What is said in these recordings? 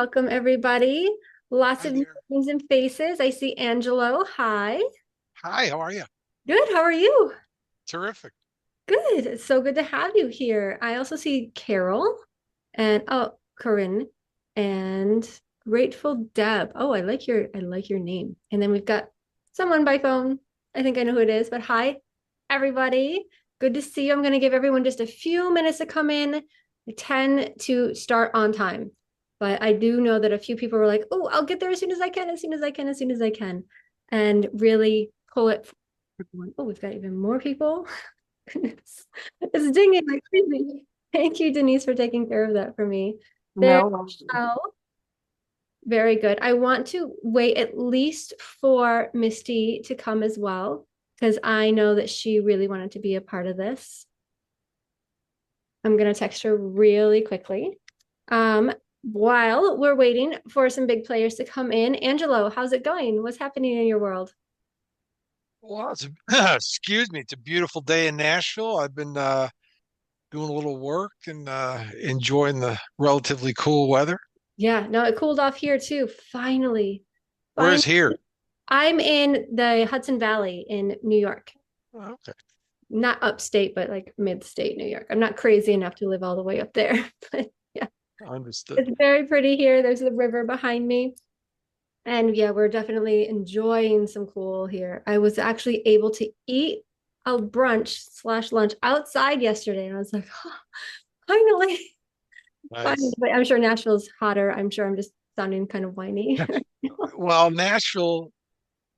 Welcome, everybody. Lots Hi of new there. names and faces. I see Angelo. Hi. Hi, how are you? Good. How are you? Terrific. Good. It's so good to have you here. I also see Carol and Corinne and Grateful Deb. Oh, I like your name. And then we've got someone by phone. I think I know who it is, but hi, everybody. Good to see you. I'm going to give everyone just a few minutes to come in. I tend to start on time, but I do know that a few people were like, "Oh, I'll get there as soon as I can, as soon as I can, as soon as I can," and really pull it. Oh, we've got even more people. Goodness. It's dinging like crazy. Thank you, Denise, for taking care of that for me. There's No, Michelle. Very good. I want to wait at least for Misty to come as well, because I know that she really wanted to be a part of this. I'm going to text her really quickly. While we're waiting for some big players to come in, Angelo, how's it going? What's happening in your world? Well, excuse me, it's a beautiful day in Nashville. I've been doing a little work and enjoying the relatively cool weather. Yeah, no, it cooled off here too. Finally. Where's Finally. here? I'm in the Hudson Valley in New York. Oh, okay, Not upstate, but like mid-state New York. I'm not crazy enough to live all the way up there, but yeah, understood. it's very pretty here. There's the river behind me. And yeah, we're definitely enjoying some cool here. I was actually able to eat a brunch slash lunch outside yesterday, and I was like, oh, finally, finally. Nice. But I'm sure Nashville's hotter. I'm sure I'm just sounding kind of whiny. Well, Nashville,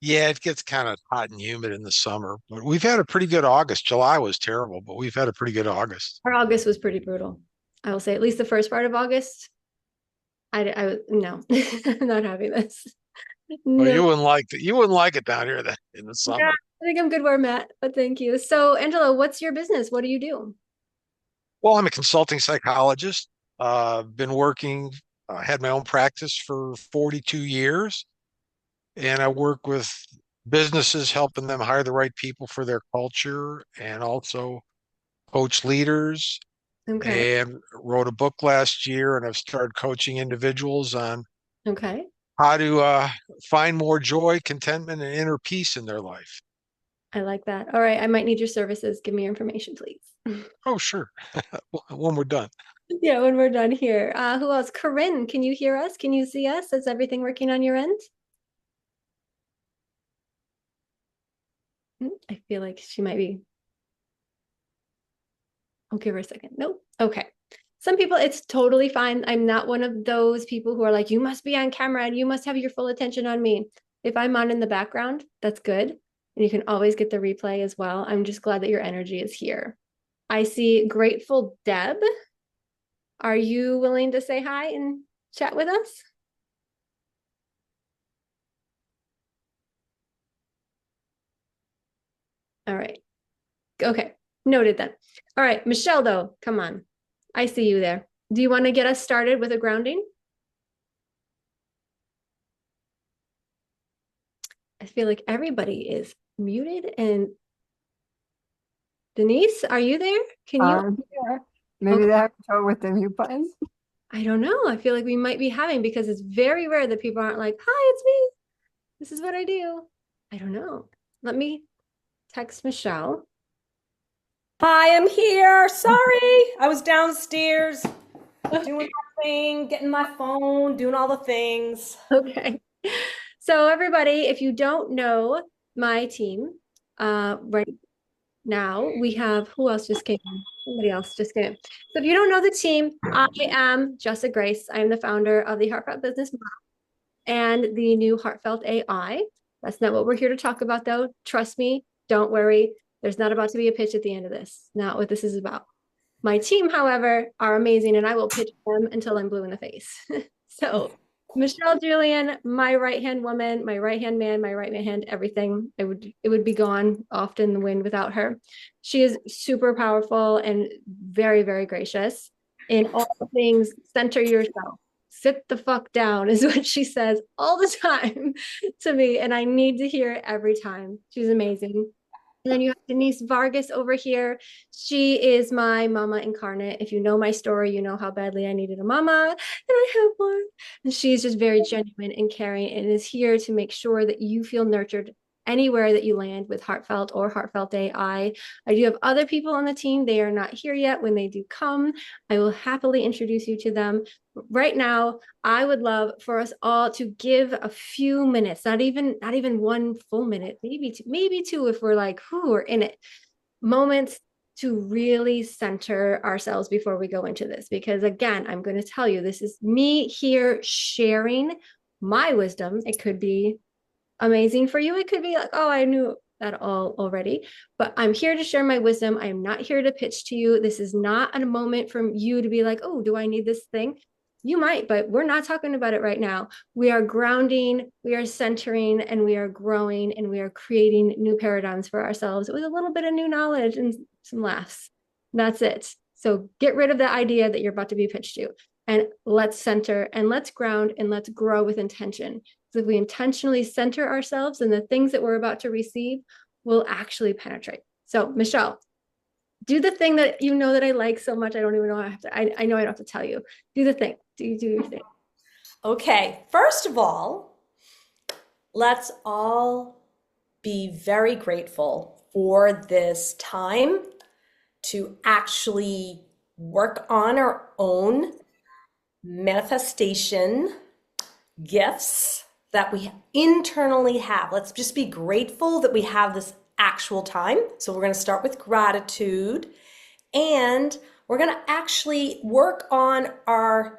yeah, it gets kind of hot and humid in the summer, but we've had a pretty good August. July was terrible, but we've had a pretty good August. Our August was pretty brutal. I will say, at least the first part of August. No, I'm not having this. Well, No, you wouldn't like that. You wouldn't like it down here then in the yeah, summer. I think I'm good where I'm at, but thank you. So, Angela, what's your business? What do you do? Well, I'm a consulting psychologist. Been working, had my own practice for 42 years, and I work with businesses, helping them hire the right people for their culture and also coach leaders. Okay. And wrote a book last year, and I've started coaching individuals on Okay. how to find more joy, contentment, and inner peace in their life. I like that. All right. I might need your services. Give me your information, please. Oh, sure. When we're done. Yeah, when we're done here. Who else? Corinne, can you hear us? Can you see us? Is everything working on your end? I feel like she might be. I'll give her a second. Nope. Okay. Some people, it's totally fine. I'm not one of those people who are like, you must be on camera and you must have your full attention on me. If I'm on in the background, that's good. And you can always get the replay as well. I'm just glad that your energy is here. I see Grateful Deb. Are you willing to say hi and chat with us? All right. Okay. Noted then. All right. Michelle, though, come on. I see you there. Do you want to get us started with a grounding? I feel like everybody is muted. And Denise, are you there? Can you? yeah, maybe Okay. they have to go with the mute button. I don't know. I feel like we might be having because it's very rare that people aren't like, hi, it's me. This is what I do. I don't know. Let me text Michelle. Hi, I'm here. Sorry. I was downstairs doing my thing, getting my phone, doing all the things. Okay. So everybody, if you don't know my team, right now we have who else just came in? Somebody else just came in. So if you don't know the team, I am Jessica Grace. I'm the founder of the Heartfelt Business Model and the new Heartfelt AI. That's not what we're here to talk about, though. Trust me, don't worry. There's not about to be a pitch at the end of this. Not what this is about. My team, however, are amazing, and I will pitch them until I'm blue in the face. So, Michelle Julian, my right hand woman, my right hand man, my right hand everything. It would be gone oft in the wind without her. She is super powerful and very, very gracious in all things. Center yourself. Sit the fuck down is what she says all the time to me, and I need to hear it every time. She's amazing. And then you have Denise Vargas over here. She is my mama incarnate. If you know my story, you know how badly I needed a mama, and I have one. And she's just very genuine and caring and is here to make sure that you feel nurtured anywhere that you land with Heartfelt or Heartfelt AI. I do have other people on the team. They are not here yet. When they do come, I will happily introduce you to them. Right now, I would love for us all to give a few minutes, not even one full minute, maybe two if we're like, who we're in it, moments to really center ourselves before we go into this. Because again, I'm going to tell you, this is me here sharing my wisdom. It could be amazing for you. It could be like, oh, I knew that all already, but I'm here to share my wisdom. I am not here to pitch to you. This is not a moment from you to be like, oh, do I need this thing? You might, but we're not talking about it right now. We are grounding, we are centering, and we are growing, and we are creating new paradigms for ourselves with a little bit of new knowledge and some laughs. That's it. So get rid of the idea that you're about to be pitched to, and let's center and let's ground and let's grow with intention. So if we intentionally center ourselves and the things that we're about to receive will actually penetrate. So Michelle, do the thing that you know that I like so much. I don't even know I have to, I know I don't have to tell you. Do the thing. Do your thing. Okay, first of all, let's all be very grateful for this time to actually work on our own manifestation gifts that we internally have. Let's just be grateful that we have this actual time. So we're going to start with gratitude, and we're going to actually work on our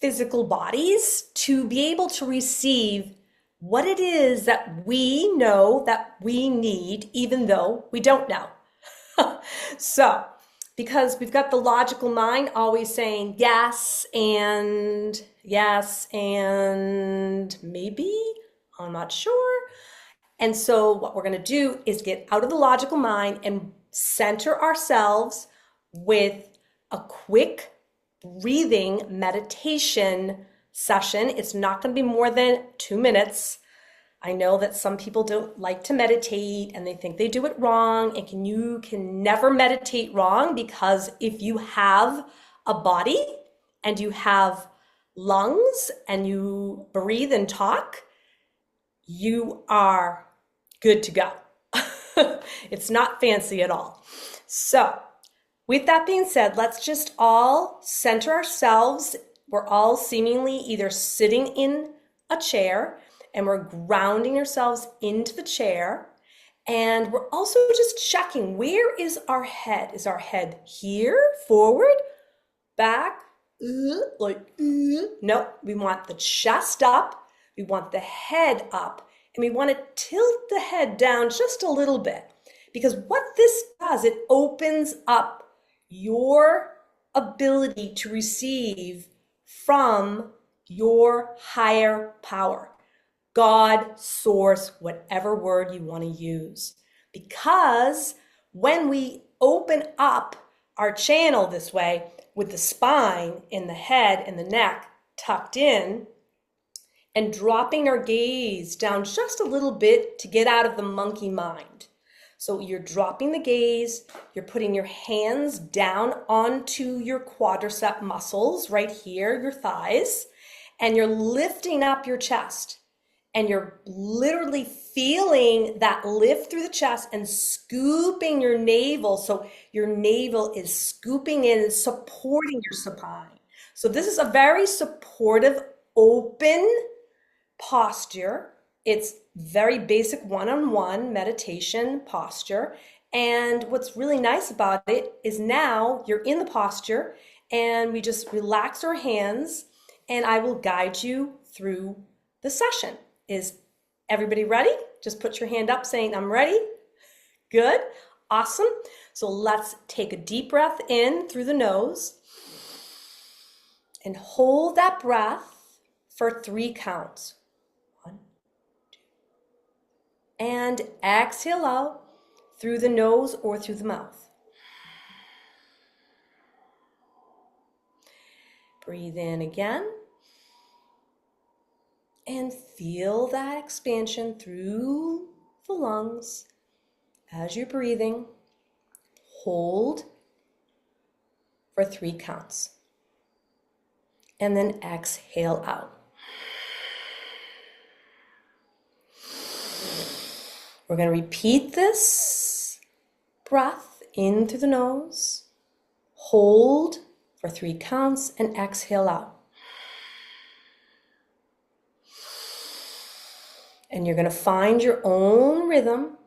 physical bodies to be able to receive what it is that we know that we need, even though we don't know. So, because we've got the logical mind always saying yes and maybe, I'm not sure. And so what we're going to do is get out of the logical mind and center ourselves with a quick breathing meditation session. It's not going to be more than 2 minutes. I know that some people don't like to meditate and they think they do it wrong, and you can never meditate wrong, because if you have a body and you have lungs and you breathe and talk, you are good to go. It's not fancy at all. So with that being said, let's just all center ourselves. We're all seemingly either sitting in a chair, and we're grounding ourselves into the chair. And we're also just checking, where is our head? Is our head here, forward, back, No, we want the chest up, we want the head up, and we want to tilt the head down just a little bit. Because what this does, it opens up your ability to receive from your higher power. God, source, whatever word you want to use. Because when we open up our channel this way, with the spine and the head and the neck tucked in, and dropping our gaze down just a little bit to get out of the monkey mind. So you're dropping the gaze, you're putting your hands down onto your quadricep muscles right here, your thighs, and you're lifting up your chest. And you're literally feeling that lift through the chest and scooping your navel. So your navel is scooping in and supporting your spine. So this is a very supportive, open posture. It's very basic one-on-one meditation posture. And what's really nice about it is now you're in the posture, and we just relax our hands, and I will guide you through the session. Is everybody ready? Just put your hand up saying, I'm ready. Good. Awesome. So let's take a deep breath in through the nose and hold that breath for 3 counts. 1, 2. And exhale out through the nose or through the mouth. Breathe in again. And feel that expansion through the lungs. As you're breathing, hold for 3 counts. And then exhale out. We're going to repeat this breath in through the nose, hold for 3 counts, and exhale out. And you're going to find your own rhythm.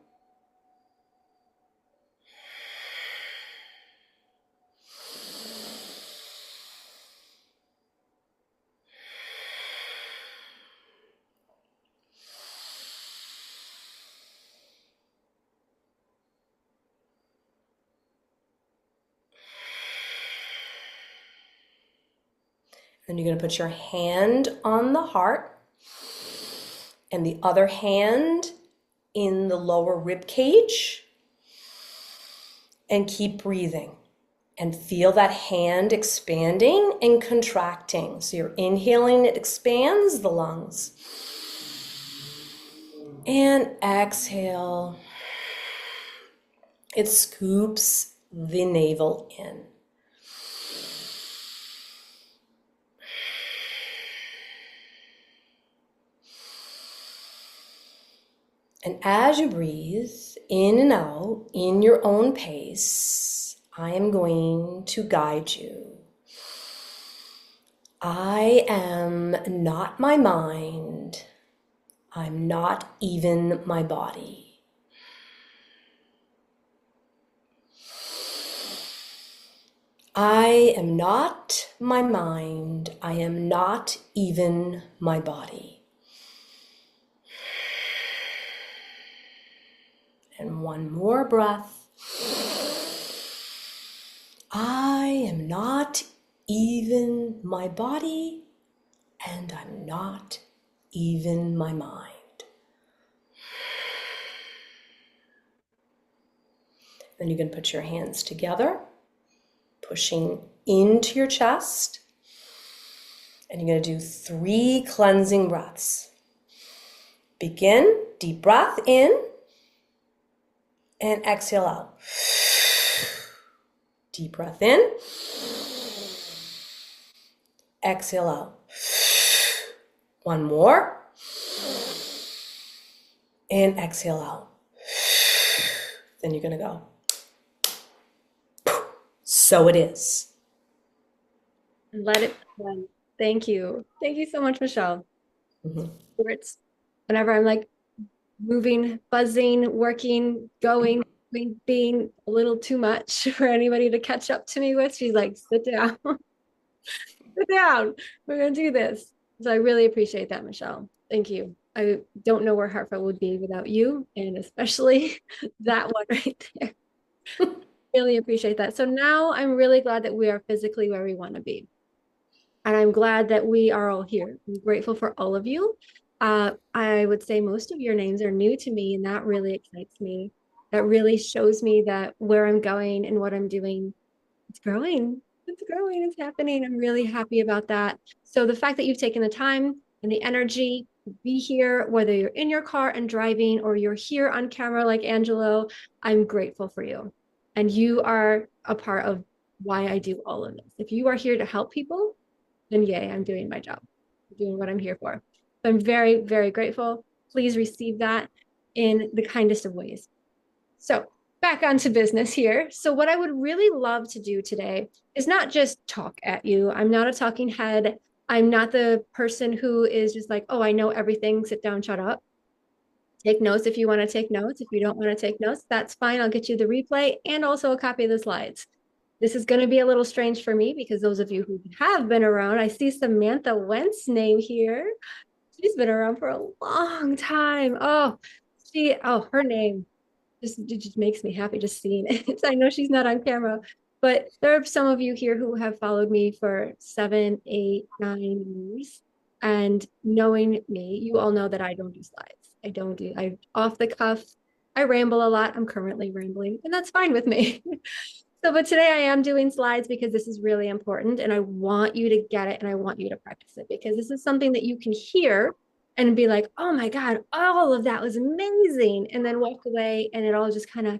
Then you're going to put your hand on the heart and the other hand in the lower rib cage, and keep breathing and feel that hand expanding and contracting. So you're inhaling, it expands the lungs, and exhale, it scoops the navel in. And as you breathe in and out in your own pace, I am going to guide you. I am not my mind. I'm not even my body. I am not my mind. I am not even my body. And one more breath. I am not even my body, and I'm not even my mind. Then you can put your hands together, pushing into your chest. And you're going to do 3 cleansing breaths. Begin, deep breath in, and exhale out. Deep breath in, exhale out. One more, and exhale out. Then you're going to go. So it is. Let it run. Thank you. Thank you so much, Michelle. Mm-hmm. It's whenever I'm like moving, buzzing, working, going, being a little too much for anybody to catch up to me with, she's like, sit down. Sit down. We're going to do this. So I really appreciate that, Michelle. Thank you. I don't know where Heartfelt would be without you, and especially that one right there. Really appreciate that. So now I'm really glad that we are physically where we want to be. And I'm glad that we are all here. I'm grateful for all of you. I would say most of your names are new to me, and that really excites me. That really shows me that where I'm going and what I'm doing, it's growing. It's growing. It's happening. I'm really happy about that. So the fact that you've taken the time and the energy to be here, whether you're in your car and driving or you're here on camera like Angelo, I'm grateful for you. And you are a part of why I do all of this. If you are here to help people, then yay, I'm doing my job. I'm doing what I'm here for. So I'm very, very grateful. Please receive that in the kindest of ways. So back onto business here. So what I would really love to do today is not just talk at you. I'm not a talking head. I'm not the person who is just like, oh, I know everything. Sit down, shut up. Take notes if you want to take notes. If you don't want to take notes, that's fine. I'll get you the replay and also a copy of the slides. This is going to be a little strange for me because those of you who have been around, I see Samantha Wentz name here. She's been around for a long time. Her name it just makes me happy just seeing it. I know she's not on camera, but there are some of you here who have followed me for 7, 8, 9 years. And knowing me, you all know that I don't do slides. I off the cuff. I ramble a lot. I'm currently rambling, and that's fine with me. But today I am doing slides because this is really important and I want you to get it and I want you to practice it because this is something that you can hear and be like, oh my God, all of that was amazing. And then walk away and it all just kind of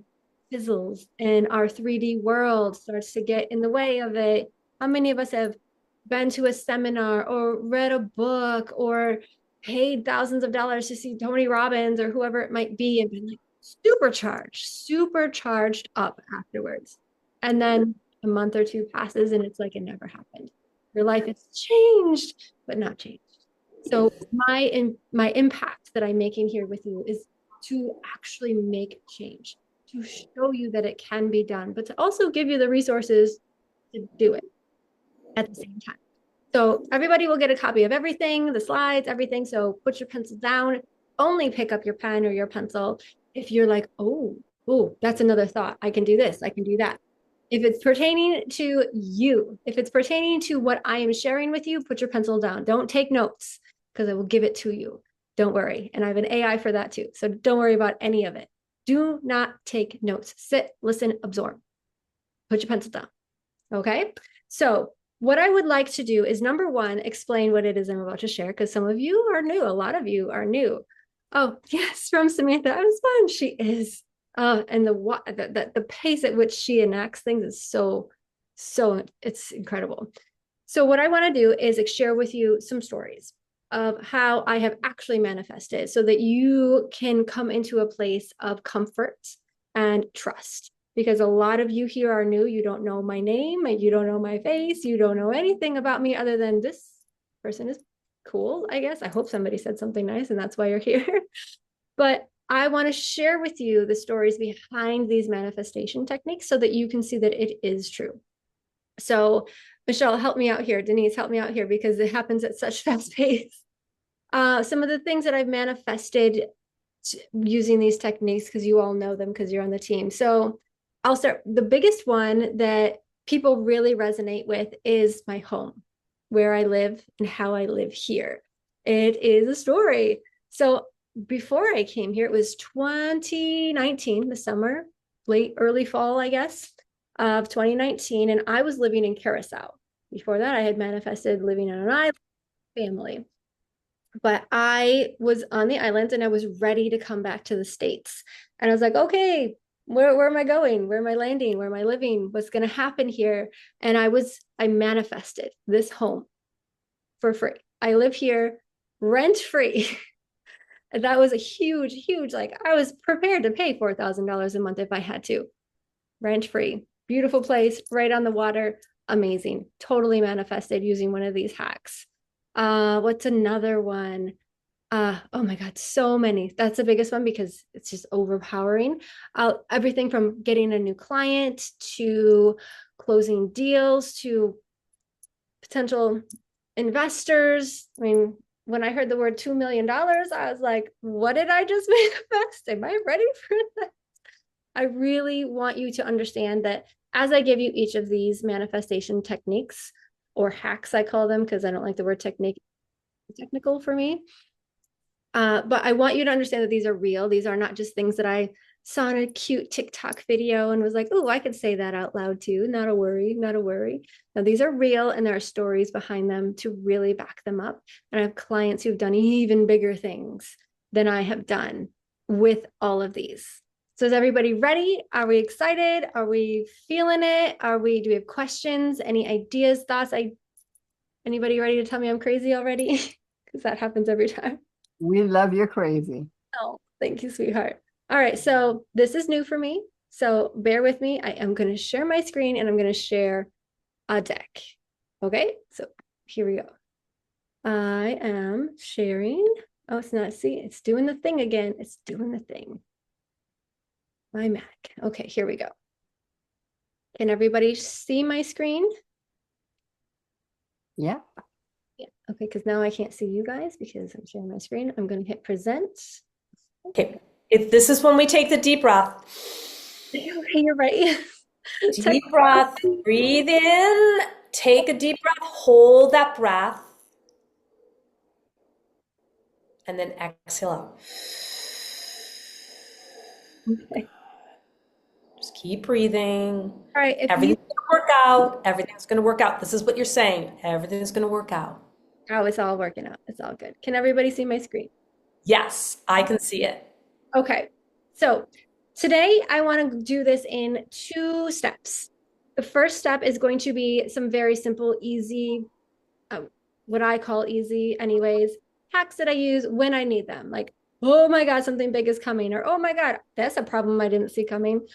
fizzles and our 3D world starts to get in the way of it. How many of us have been to a seminar or read a book or paid thousands of dollars to see Tony Robbins or whoever it might be and been like supercharged up afterwards? And then a month or two passes and it's like it never happened. Your life has changed, but not changed. So my impact that I'm making here with you is to actually make change, to show you that it can be done, but to also give you the resources to do it at the same time. So everybody will get a copy of everything, the slides, everything. So put your pencil down, only pick up your pen or your pencil if you're like, oh, that's another thought. I can do this, I can do that. If it's pertaining to you, if it's pertaining to what I am sharing with you, put your pencil down. Don't take notes because I will give it to you. Don't worry. And I have an AI for that too. So don't worry about any of it. Do not take notes. Sit, listen, absorb. Put your pencil down. Okay. So what I would like to do is number one, explain what it is I'm about to share because some of you are new. A lot of you are new. Oh, yes, from Samantha. I'm fun. She is. And the pace at which she enacts things is so it's incredible. So what I want to do is share with you some stories of how I have actually manifested so that you can come into a place of comfort and trust. Because a lot of you here are new. You don't know my name, you don't know my face, you don't know anything about me other than this person is cool, I guess. I hope somebody said something nice and that's why you're here. But I want to share with you the stories behind these manifestation techniques so that you can see that it is true. So Michelle, help me out here. Denise, help me out here because it happens at such fast pace. Some of the things that I've manifested using these techniques, because you all know them because you're on the team. So I'll start. The biggest one that people really resonate with is my home, where I live and how I live here. It is a story. So before I came here, it was 2019, the summer, early fall, I guess, of 2019. And I was living in Curacao. Before that, I had manifested living on an island, family. But I was on the island and I was ready to come back to the States. And I was like, okay, where am I going? Where am I landing? Where am I living? What's going to happen here? And I manifested this home for free. I live here rent free. That was a huge, like I was prepared to pay $4,000 a month if I had to. Rent free, beautiful place, right on the water, amazing. Totally manifested using one of these hacks. What's another one? Oh my God, so many. That's the biggest one because it's just overpowering. Everything from getting a new client to closing deals to potential investors. I mean, when I heard the word $2 million, I was like, what did I just manifest? Am I ready for that? I really want you to understand that as I give you each of these manifestation techniques or hacks, I call them because I don't like the word technical for me. But I want you to understand that these are real. These are not just things that I saw in a cute TikTok video and was like, oh, I could say that out loud too. Not a worry, not a worry. Now, these are real and there are stories behind them to really back them up. And I have clients who've done even bigger things than I have done with all of these. So is everybody ready? Are we excited? Are we feeling it? Do we have questions? Any ideas, thoughts? Anybody ready to tell me I'm crazy already? Because that happens every time. We love you crazy. Oh, thank you, sweetheart. All right, so this is new for me. So bear with me. I am going to share my screen and I'm going to share a deck. Okay, so here we go. I am sharing. Oh, it's not, see, it's doing the thing again. It's doing the thing. My Mac. Okay, here we go. Can everybody see my screen? Yeah. Yeah. Okay, because now I can't see you guys because I'm sharing my screen. I'm going to hit present. Okay, this is when we take the deep breath. Okay, you're right. Deep breath, breathe in, take a deep breath, hold that breath, and then exhale out. Okay. Just keep breathing. All right. Everything's going to work out. Everything's going to work out. This is what you're saying. Everything's going to work out. Oh, it's all working out. It's all good. Can everybody see my screen? Yes, I can see it. Okay. So today I want to do this in 2 steps. The first step is going to be some very simple, easy, what I call easy, anyways, hacks that I use when I need them. Like, oh my God, something big is coming, or oh my God, that's a problem I didn't see coming.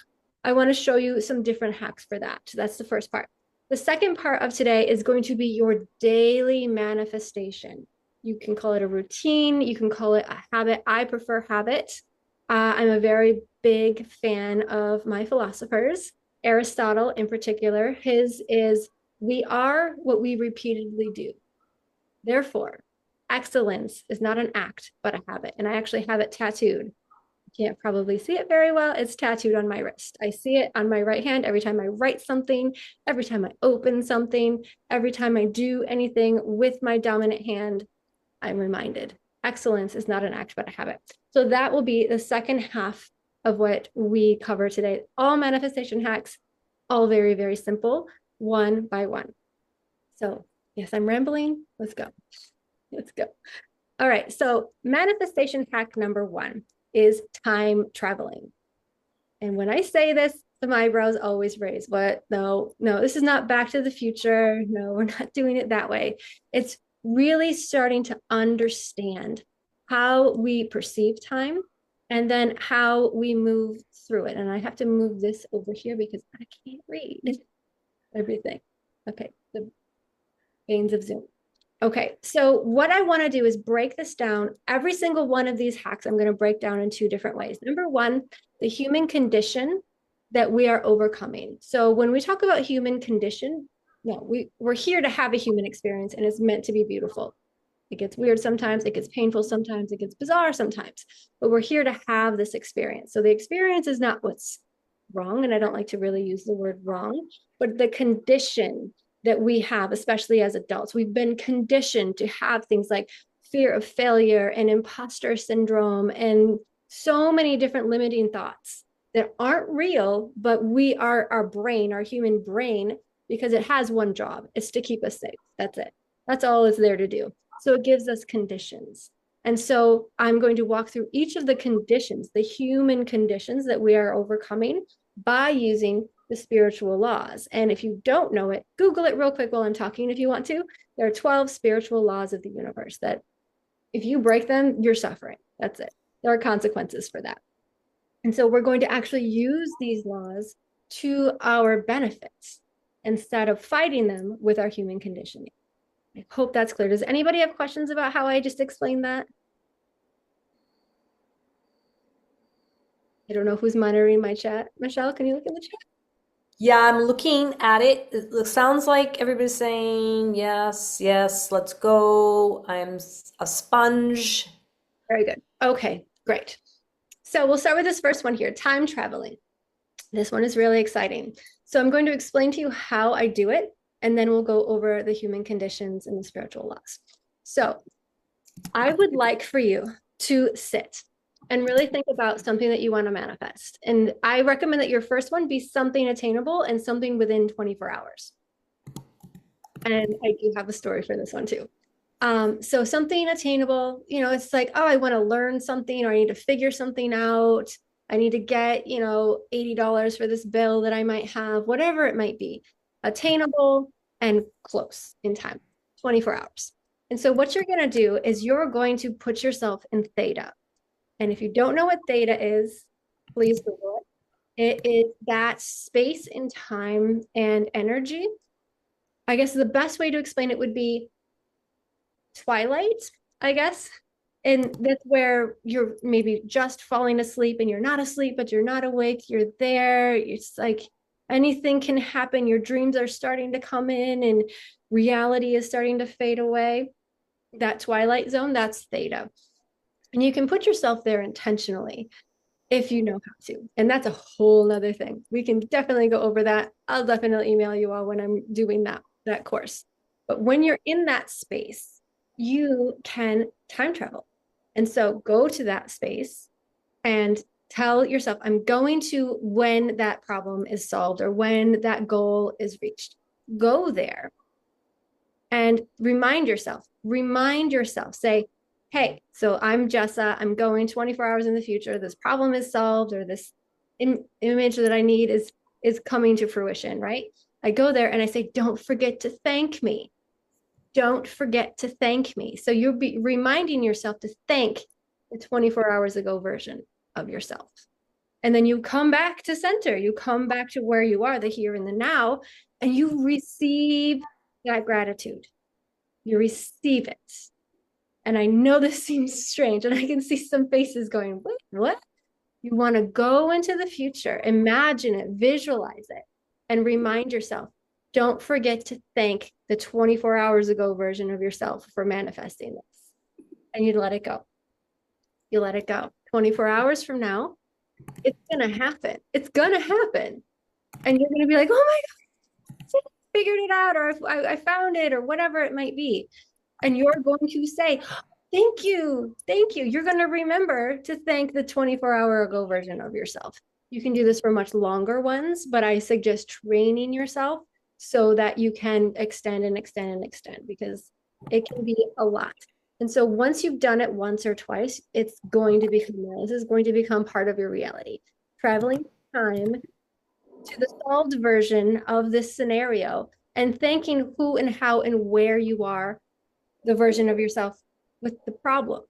I want to show you some different hacks for that. So that's the first part. The second part of today is going to be your daily manifestation. You can call it a routine, you can call it a habit. I prefer habit. I'm a very big fan of my philosophers, Aristotle in particular. His is, we are what we repeatedly do. Therefore, excellence is not an act, but a habit. And I actually have it tattooed. You can't probably see it very well. It's tattooed on my wrist. I see it on my right hand every time I write something, every time I open something, every time I do anything with my dominant hand, I'm reminded. Excellence is not an act, but a habit. So that will be the second half of what we cover today. All manifestation hacks, all very, very simple, one by one. So yes, I'm rambling. Let's go. Let's go. All right. So manifestation hack number 1 is time traveling. And when I say this, the eyebrows always raise. What? No, no, this is not Back to the Future. No, we're not doing it that way. It's really starting to understand how we perceive time and then how we move through it. And I have to move this over here because I can't read everything. Okay, the veins of Zoom. Okay, so what I want to do is break this down. Every single one of these hacks, I'm going to break down in 2 different ways. Number 1, the human condition that we are overcoming. So when we talk about human condition, no, we're here to have a human experience and it's meant to be beautiful. It gets weird sometimes, it gets painful sometimes, it gets bizarre sometimes, but we're here to have this experience. So the experience is not what's wrong, and I don't like to really use the word wrong, but the condition that we have, especially as adults. We've been conditioned to have things like fear of failure and imposter syndrome and so many different limiting thoughts that aren't real, but we are our brain, our human brain, because it has one job, it's to keep us safe. That's it. That's all it's there to do. So it gives us conditions. And so I'm going to walk through each of the conditions, the human conditions that we are overcoming by using the spiritual laws. And if you don't know it, Google it real quick while I'm talking if you want to. There are 12 spiritual laws of the universe that if you break them, you're suffering. That's it. There are consequences for that. And so we're going to actually use these laws to our benefits instead of fighting them with our human conditioning. I hope that's clear. Does anybody have questions about how I just explained that? I don't know who's monitoring my chat. Michelle, can you look in the chat? Yeah, I'm looking at it. It sounds like everybody's saying yes, yes, let's go. I'm a sponge. Very good. Okay, great. So we'll start with this first one here, time traveling. This one is really exciting. So I'm going to explain to you how I do it, and then we'll go over the human conditions and the spiritual laws. So I would like for you to sit and really think about something that you want to manifest. And I recommend that your first one be something attainable and something within 24 hours. And I do have a story for this one too. So something attainable, it's like, oh, I want to learn something or I need to figure something out. I need to get, $80 for this bill that I might have, whatever it might be, attainable and close in time, 24 hours. And so what you're going to do is you're going to put yourself in theta. And if you don't know what theta is, please Google it. It is that space in time and energy. I guess the best way to explain it would be twilight, I guess. And that's where you're maybe just falling asleep and you're not asleep, but you're not awake. You're there. It's like anything can happen. Your dreams are starting to come in and reality is starting to fade away. That twilight zone, that's theta. And you can put yourself there intentionally if you know how to. And that's a whole nother thing. We can definitely go over that. I'll definitely email you all when I'm doing that course. But when you're in that space, you can time travel. And so go to that space and tell yourself, I'm going to when that problem is solved or when that goal is reached. Go there and remind yourself, say, hey, so I'm Jessa, I'm going 24 hours in the future, this problem is solved, or this image that I need is coming to fruition, right? I go there and I say, don't forget to thank me. Don't forget to thank me. So you'll be reminding yourself to thank the 24 hours ago version of yourself. And then you come back to center, you come back to where you are, the here and the now, and you receive that gratitude. You receive it. And I know this seems strange, and I can see some faces going, what? You want to go into the future, imagine it, visualize it, and remind yourself, don't forget to thank the 24 hours ago version of yourself for manifesting this. And you let it go. You let it go. 24 hours from now, it's going to happen. It's going to happen. And you're going to be like, oh my God, I figured it out, or I found it, or whatever it might be. And you're going to say, thank you. Thank you. You're going to remember to thank the 24-hour ago version of yourself. You can do this for much longer ones, but I suggest training yourself so that you can extend and extend and extend, because it can be a lot. And so once you've done it once or twice, it's going to become, this is going to become part of your reality. Traveling time to the solved version of this scenario and thanking who and how and where you are, the version of yourself with the problem.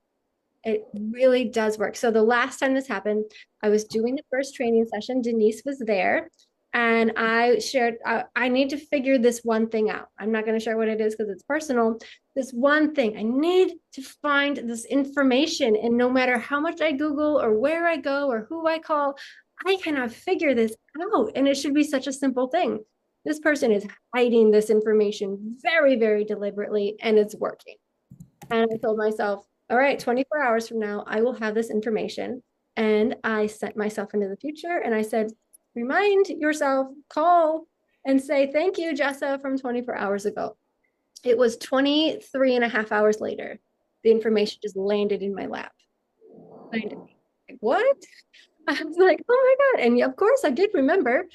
It really does work. So the last time this happened, I was doing the first training session. Denise was there, and I shared, I need to figure this one thing out. I'm not going to share what it is because it's personal. This one thing, I need to find this information. And no matter how much I Google or where I go or who I call, I cannot figure this out. And it should be such a simple thing. This person is hiding this information very, very deliberately, and it's working. And I told myself, all right, 24 hours from now, I will have this information. And I sent myself into the future and I said, remind yourself, call and say, thank you, Jessa, from 24 hours ago. It was 23 and a half hours later. The information just landed in my lap. Like, what? I was like, oh my God. And of course, I did remember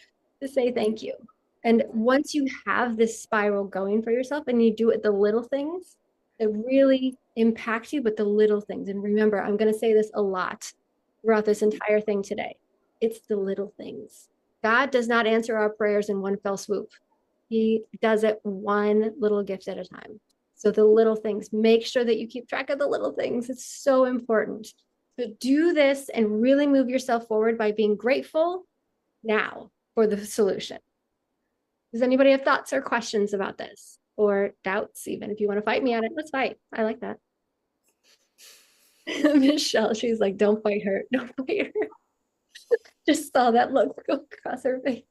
to say thank you. And once you have this spiral going for yourself and you do it, the little things that really impact you, but the little things. And remember, I'm going to say this a lot throughout this entire thing today. It's the little things. God does not answer our prayers in one fell swoop. He does it one little gift at a time. So the little things, make sure that you keep track of the little things. It's so important. So do this and really move yourself forward by being grateful now for the solution. Does anybody have thoughts or questions about this, or doubts? Even if you want to fight me on it, let's fight. I like that. Michelle, she's like, don't fight her. Don't fight her. Just saw that look go across her face.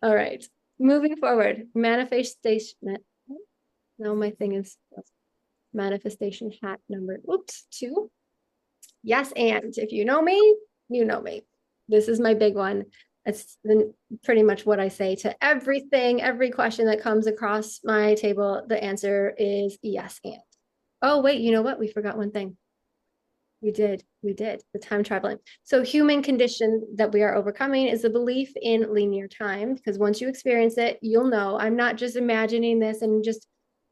All right, moving forward. Manifestation. No, my thing is manifestation hat number, 2. Yes, and if you know me, you know me. This is my big one. It's pretty much what I say to everything, every question that comes across my table. The answer is yes, and. Oh, wait, you know what? We forgot one thing. We did the time traveling. So human condition that we are overcoming is the belief in linear time, because once you experience it, you'll know I'm not just imagining this and just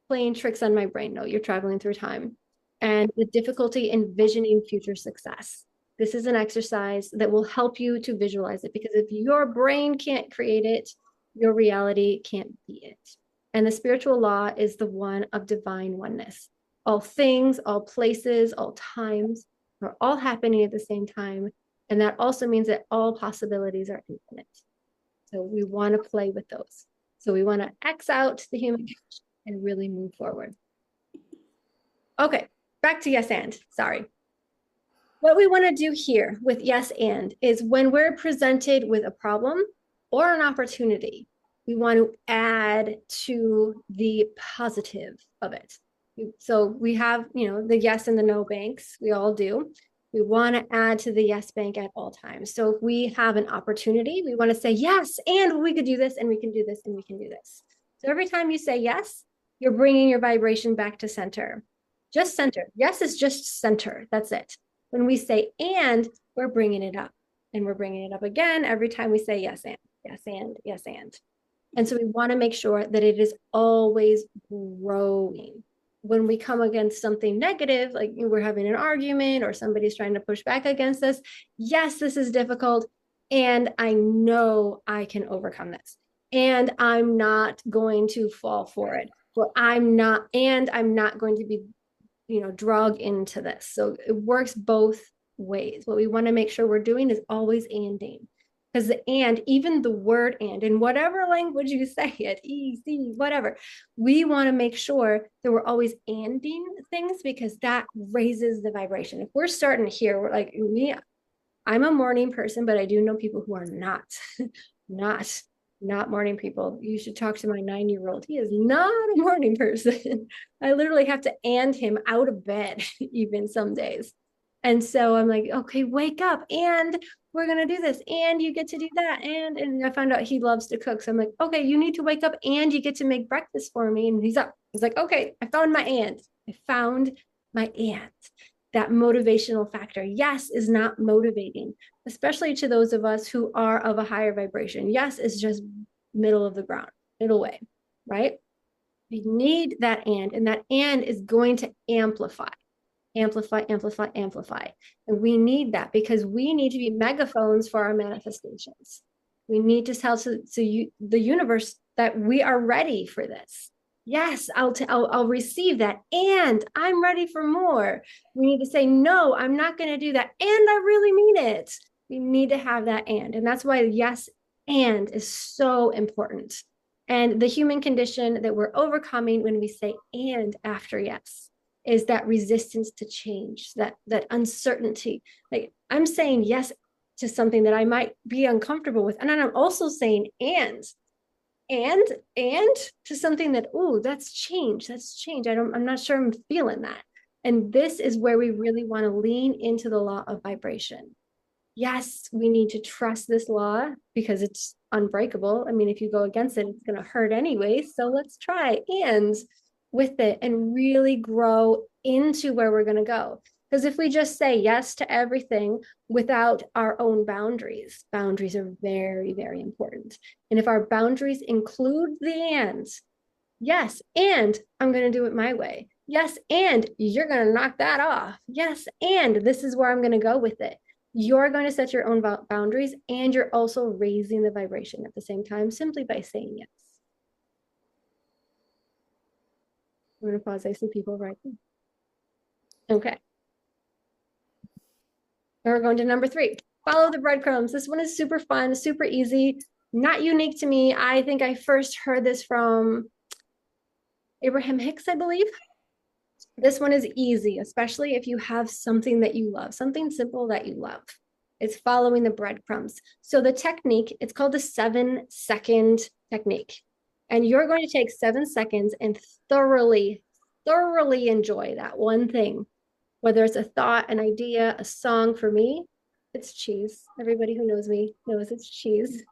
playing tricks on my brain. No, you're traveling through time. And the difficulty in envisioning future success. This is an exercise that will help you to visualize it, because if your brain can't create it, your reality can't be it. And the spiritual law is the one of divine oneness. All things, all places, all times are all happening at the same time. And that also means that all possibilities are infinite. So we want to play with those. So we want to X out the human and really move forward. Okay, back to yes and, sorry. What we want to do here with yes and is when we're presented with a problem or an opportunity, we want to add to the positive of it. So we have, the yes and the no banks, we all do. We want to add to the yes bank at all times. So if we have an opportunity, we want to say yes, and we could do this, and we can do this, and we can do this. So every time you say yes, you're bringing your vibration back to center. Just center. Yes is just center. That's it. When we say and, we're bringing it up. And we're bringing it up again every time we say yes and, yes and, yes and. And so we want to make sure that it is always growing. When we come against something negative, like we're having an argument or somebody's trying to push back against us, yes, this is difficult. And I know I can overcome this. And I'm not going to fall for it. Well, I'm not going to be, drug into this. So it works both ways. What we want to make sure we're doing is always anding. Because even the word and, in whatever language you say it, E, C, whatever, we want to make sure that we're always anding things because that raises the vibration. If we're starting here, we're like me, I'm a morning person, but I do know people who are not, not, not morning people. You should talk to my 9-year-old. He is not a morning person. I literally have to and him out of bed, even some days. And so I'm like, okay, wake up and we're going to do this. And you get to do that. And I found out he loves to cook. So I'm like, okay, you need to wake up and you get to make breakfast for me. And he's up. He's like, okay, I found my and. That motivational factor, yes, is not motivating, especially to those of us who are of a higher vibration. Yes, it's just middle of the ground, middle way, right? We need that and that and is going to amplify. And we need that because we need to be megaphones for our manifestations. We need to tell the universe that we are ready for this. Yes, I'll receive that. And I'm ready for more. We need to say, no, I'm not going to do that. And I really mean it. We need to have that and that's why yes, and is so important. And the human condition that we're overcoming when we say and after yes is that resistance to change, that uncertainty. Like I'm saying yes to something that I might be uncomfortable with. And then I'm also saying and to something that, oh, that's change. I'm not sure I'm feeling that. And this is where we really want to lean into the law of vibration. Yes, we need to trust this law because it's unbreakable. I mean, if you go against it, it's going to hurt anyway. So let's try and with it and really grow into where we're going to go. Because if we just say yes to everything without our own boundaries, boundaries are very, very important. And if our boundaries include the and, yes, and I'm going to do it my way. Yes, and you're going to knock that off. Yes, and this is where I'm going to go with it. You're going to set your own boundaries and you're also raising the vibration at the same time simply by saying yes. I'm going to pause. I see people right there. Okay. And we're going to number 3. Follow the breadcrumbs. This one is super fun, super easy, not unique to me. I think I first heard this from Abraham Hicks, I believe. This one is easy, especially if you have something that you love, something simple that you love. It's following the breadcrumbs. So the technique, it's called the 7-second technique. And you're going to take 7 seconds and thoroughly enjoy that one thing. Whether it's a thought, an idea, a song. For me, it's cheese. Everybody who knows me knows it's cheese.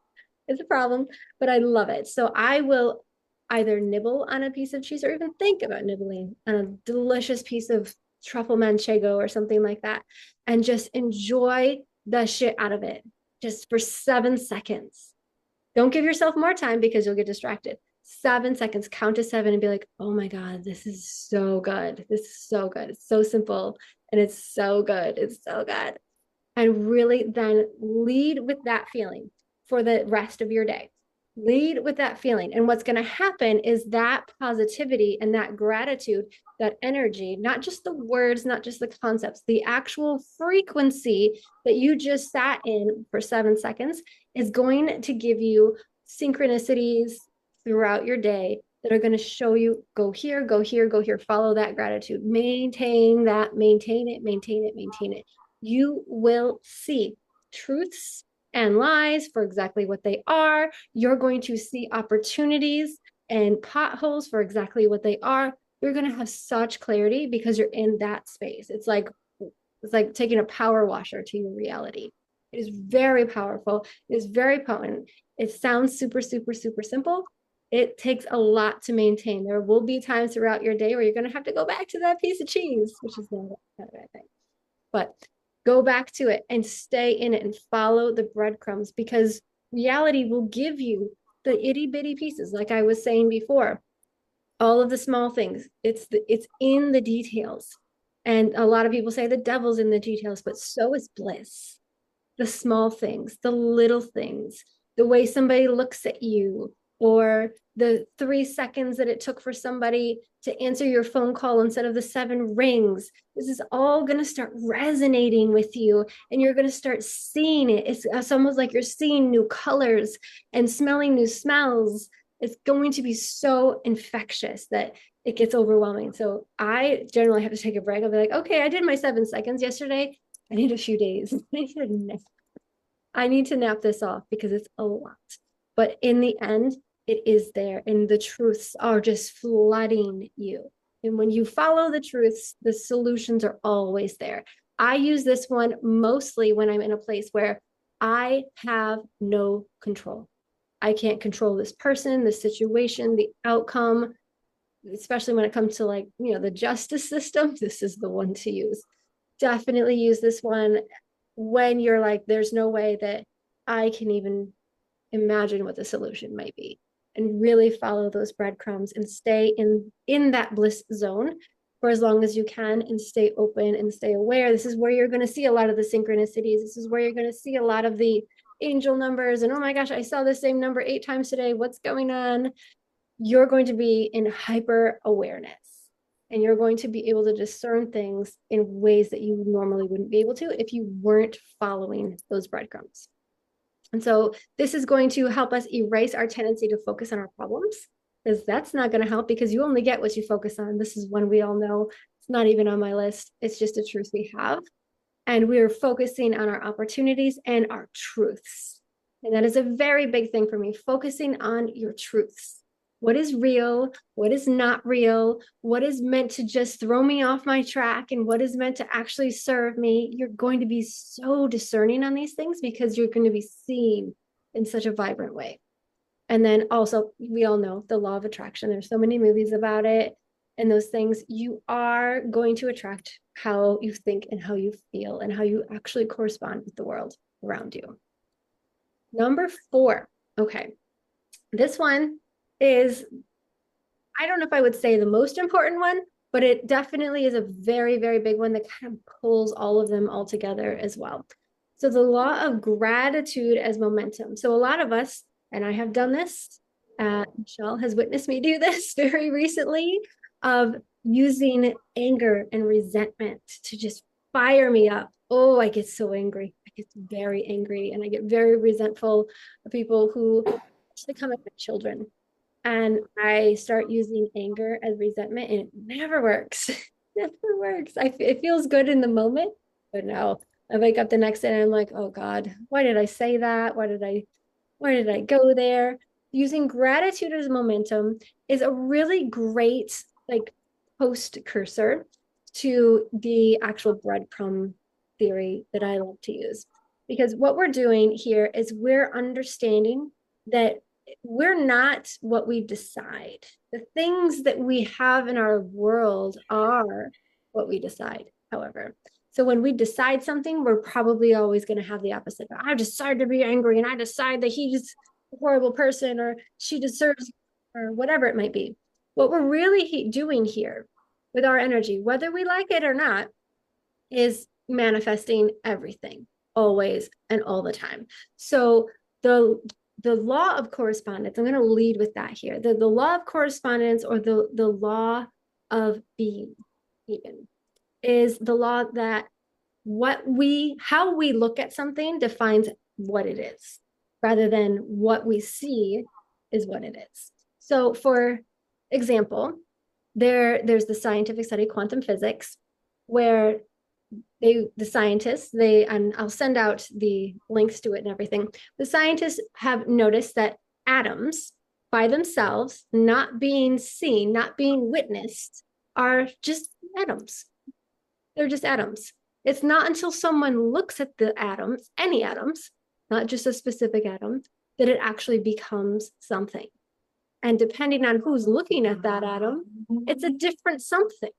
It's a problem, but I love it. So I will either nibble on a piece of cheese or even think about nibbling on a delicious piece of truffle manchego or something like that and just enjoy the shit out of it just for 7 seconds. Don't give yourself more time because you'll get distracted. 7 seconds, count to 7 and be like, oh my God, this is so good. This is so good. It's so simple and it's so good. It's so good. And really then lead with that feeling for the rest of your day. Lead with that feeling. And what's going to happen is that positivity and that gratitude, that energy, not just the words, not just the concepts, the actual frequency that you just sat in for 7 seconds is going to give you synchronicities throughout your day that are going to show you go here, go here, go here, follow that gratitude, maintain that, maintain it. You will see truths and lies for exactly what they are. You're going to see opportunities and potholes for exactly what they are. You're going to have such clarity because you're in that space. It's like taking a power washer to your reality. It is very powerful. It is very potent. It sounds super, super, super simple. It takes a lot to maintain. There will be times throughout your day where you're going to have to go back to that piece of cheese, which is not a bad thing. But go back to it and stay in it and follow the breadcrumbs because reality will give you the itty bitty pieces, like I was saying before, all of the small things. It's in the details. And a lot of people say the devil's in the details, but so is bliss. The small things, the little things, the way somebody looks at you, or the 3 seconds that it took for somebody to answer your phone call instead of the 7 rings. This is all going to start resonating with you, and you're going to start seeing it. It's almost like you're seeing new colors and smelling new smells. It's going to be so infectious that it gets overwhelming. So I generally have to take a break. I'll be like, okay, I did my 7 seconds yesterday. I need a few days. I need to nap this off because it's a lot. But in the end, it is there, and the truths are just flooding you. And when you follow the truths, the solutions are always there. I use this one mostly when I'm in a place where I have no control. I can't control this person, the situation, the outcome, especially when it comes to, like, the justice system. This is the one to use. Definitely use this one when you're like, there's no way that I can even imagine what the solution might be, and really follow those breadcrumbs and stay in that bliss zone for as long as you can, and stay open and stay aware. This is where you're going to see a lot of the synchronicities. This is where you're going to see a lot of the angel numbers, and oh my gosh, I saw the same number 8 times today. What's going on? You're going to be in hyper awareness, and you're going to be able to discern things in ways that you normally wouldn't be able to if you weren't following those breadcrumbs. And so this is going to help us erase our tendency to focus on our problems, because that's not going to help, because you only get what you focus on. This is one we all know. It's not even on my list. It's just a truth we have. And we're focusing on our opportunities and our truths. And that is a very big thing for me, focusing on your truths. What is real? What is not real? What is meant to just throw me off my track? And what is meant to actually serve me? You're going to be so discerning on these things, because you're going to be seen in such a vibrant way. And then also, we all know the law of attraction. There's so many movies about it and those things. You are going to attract how you think and how you feel and how you actually correspond with the world around you. Number 4. Okay. This one is, I don't know if I would say the most important one, but it definitely is a very, very big one that kind of pulls all of them all together as well. So the law of gratitude as momentum. So a lot of us, and I have done this, Michelle has witnessed me do this very recently, of using anger and resentment to just fire me up. Oh, I get so angry. I get very angry, and I get very resentful of people who actually come at my children. And I start using anger as resentment, and it never works. Never works. It feels good in the moment, but no. I wake up the next day and I'm like, oh God, why did I say that? Why did I go there? Using gratitude as momentum is a really great, like, post cursor to the actual breadcrumb theory that I love to use. Because what we're doing here is we're understanding that we're not what we decide. The things that we have in our world are what we decide, however. So when we decide something, we're probably always going to have the opposite. I decide to be angry, and I decide that he's a horrible person, or she deserves, or whatever it might be. What we're really doing here with our energy, whether we like it or not, is manifesting everything, always and all the time. So the law of correspondence, I'm going to lead with that here. The law of correspondence, or the law of being, even, is the law that how we look at something defines what it is, rather than what we see is what it is. So for example, there's the scientific study, quantum physics, where the scientists, and I'll send out the links to it and everything. The scientists have noticed that atoms by themselves, not being seen, not being witnessed, are just atoms. They're just atoms. It's not until someone looks at the atoms, any atoms, not just a specific atom, that it actually becomes something. And depending on who's looking at that atom, it's a different something.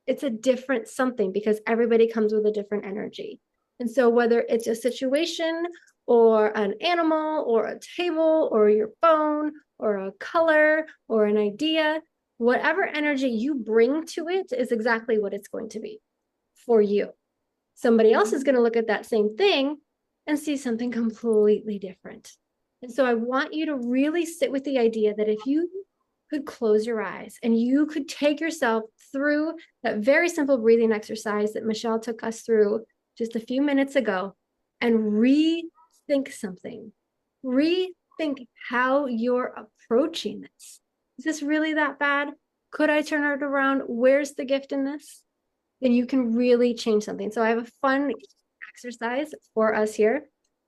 It's a different something, because everybody comes with a different energy. And so whether it's a situation or an animal or a table or your phone or a color or an idea, whatever energy you bring to it is exactly what it's going to be for you. Somebody else is going to look at that same thing and see something completely different. And so I want you to really sit with the idea that if you could close your eyes and you could take yourself through that very simple breathing exercise that Michelle took us through just a few minutes ago and rethink something, rethink how you're approaching this. Is this really that bad? Could I turn it around? Where's the gift in this? Then you can really change something. So I have a fun exercise for us here.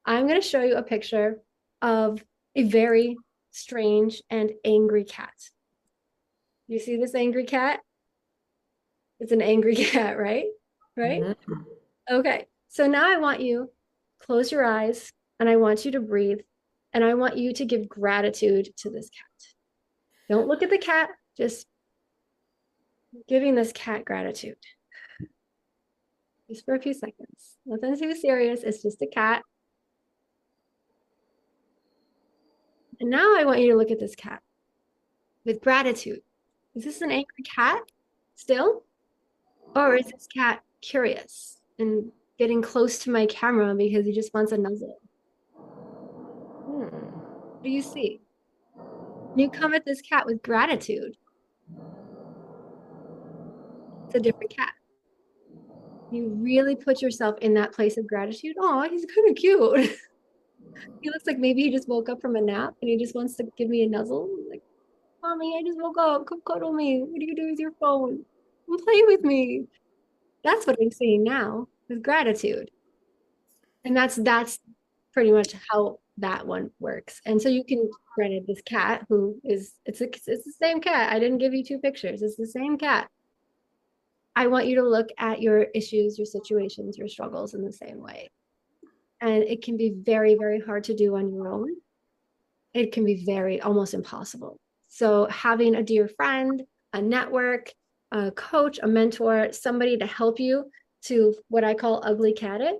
I'm going to show you a picture of a very strange and angry cat. You see this angry cat? It's an angry cat, right? Right? Mm-hmm. Okay. So now I want you close your eyes and I want you to breathe and I want you to give gratitude to this cat. Don't look at the cat, just giving this cat gratitude. Just for a few seconds. Nothing too serious. It's just a cat. And now I want you to look at this cat with gratitude. Is this an angry cat still? Or is this cat curious and getting close to my camera because he just wants a nuzzle? What do you see? You come at this cat with gratitude. It's a different cat. You really put yourself in that place of gratitude. Oh, he's kind of cute. He looks like maybe he just woke up from a nap and he just wants to give me a nuzzle. I'm like, Mommy, I just woke up. Come cuddle me. What do you do with your phone? Come play with me. That's what I'm saying now with gratitude. And that's pretty much how that one works. And so you can granted this cat who is it's the same cat. I didn't give you two pictures. It's the same cat. I want you to look at your issues, your situations, your struggles in the same way. And it can be very, very hard to do on your own. It can be very almost impossible. So having a dear friend, a network, a coach, a mentor, somebody to help you to what I call ugly cat it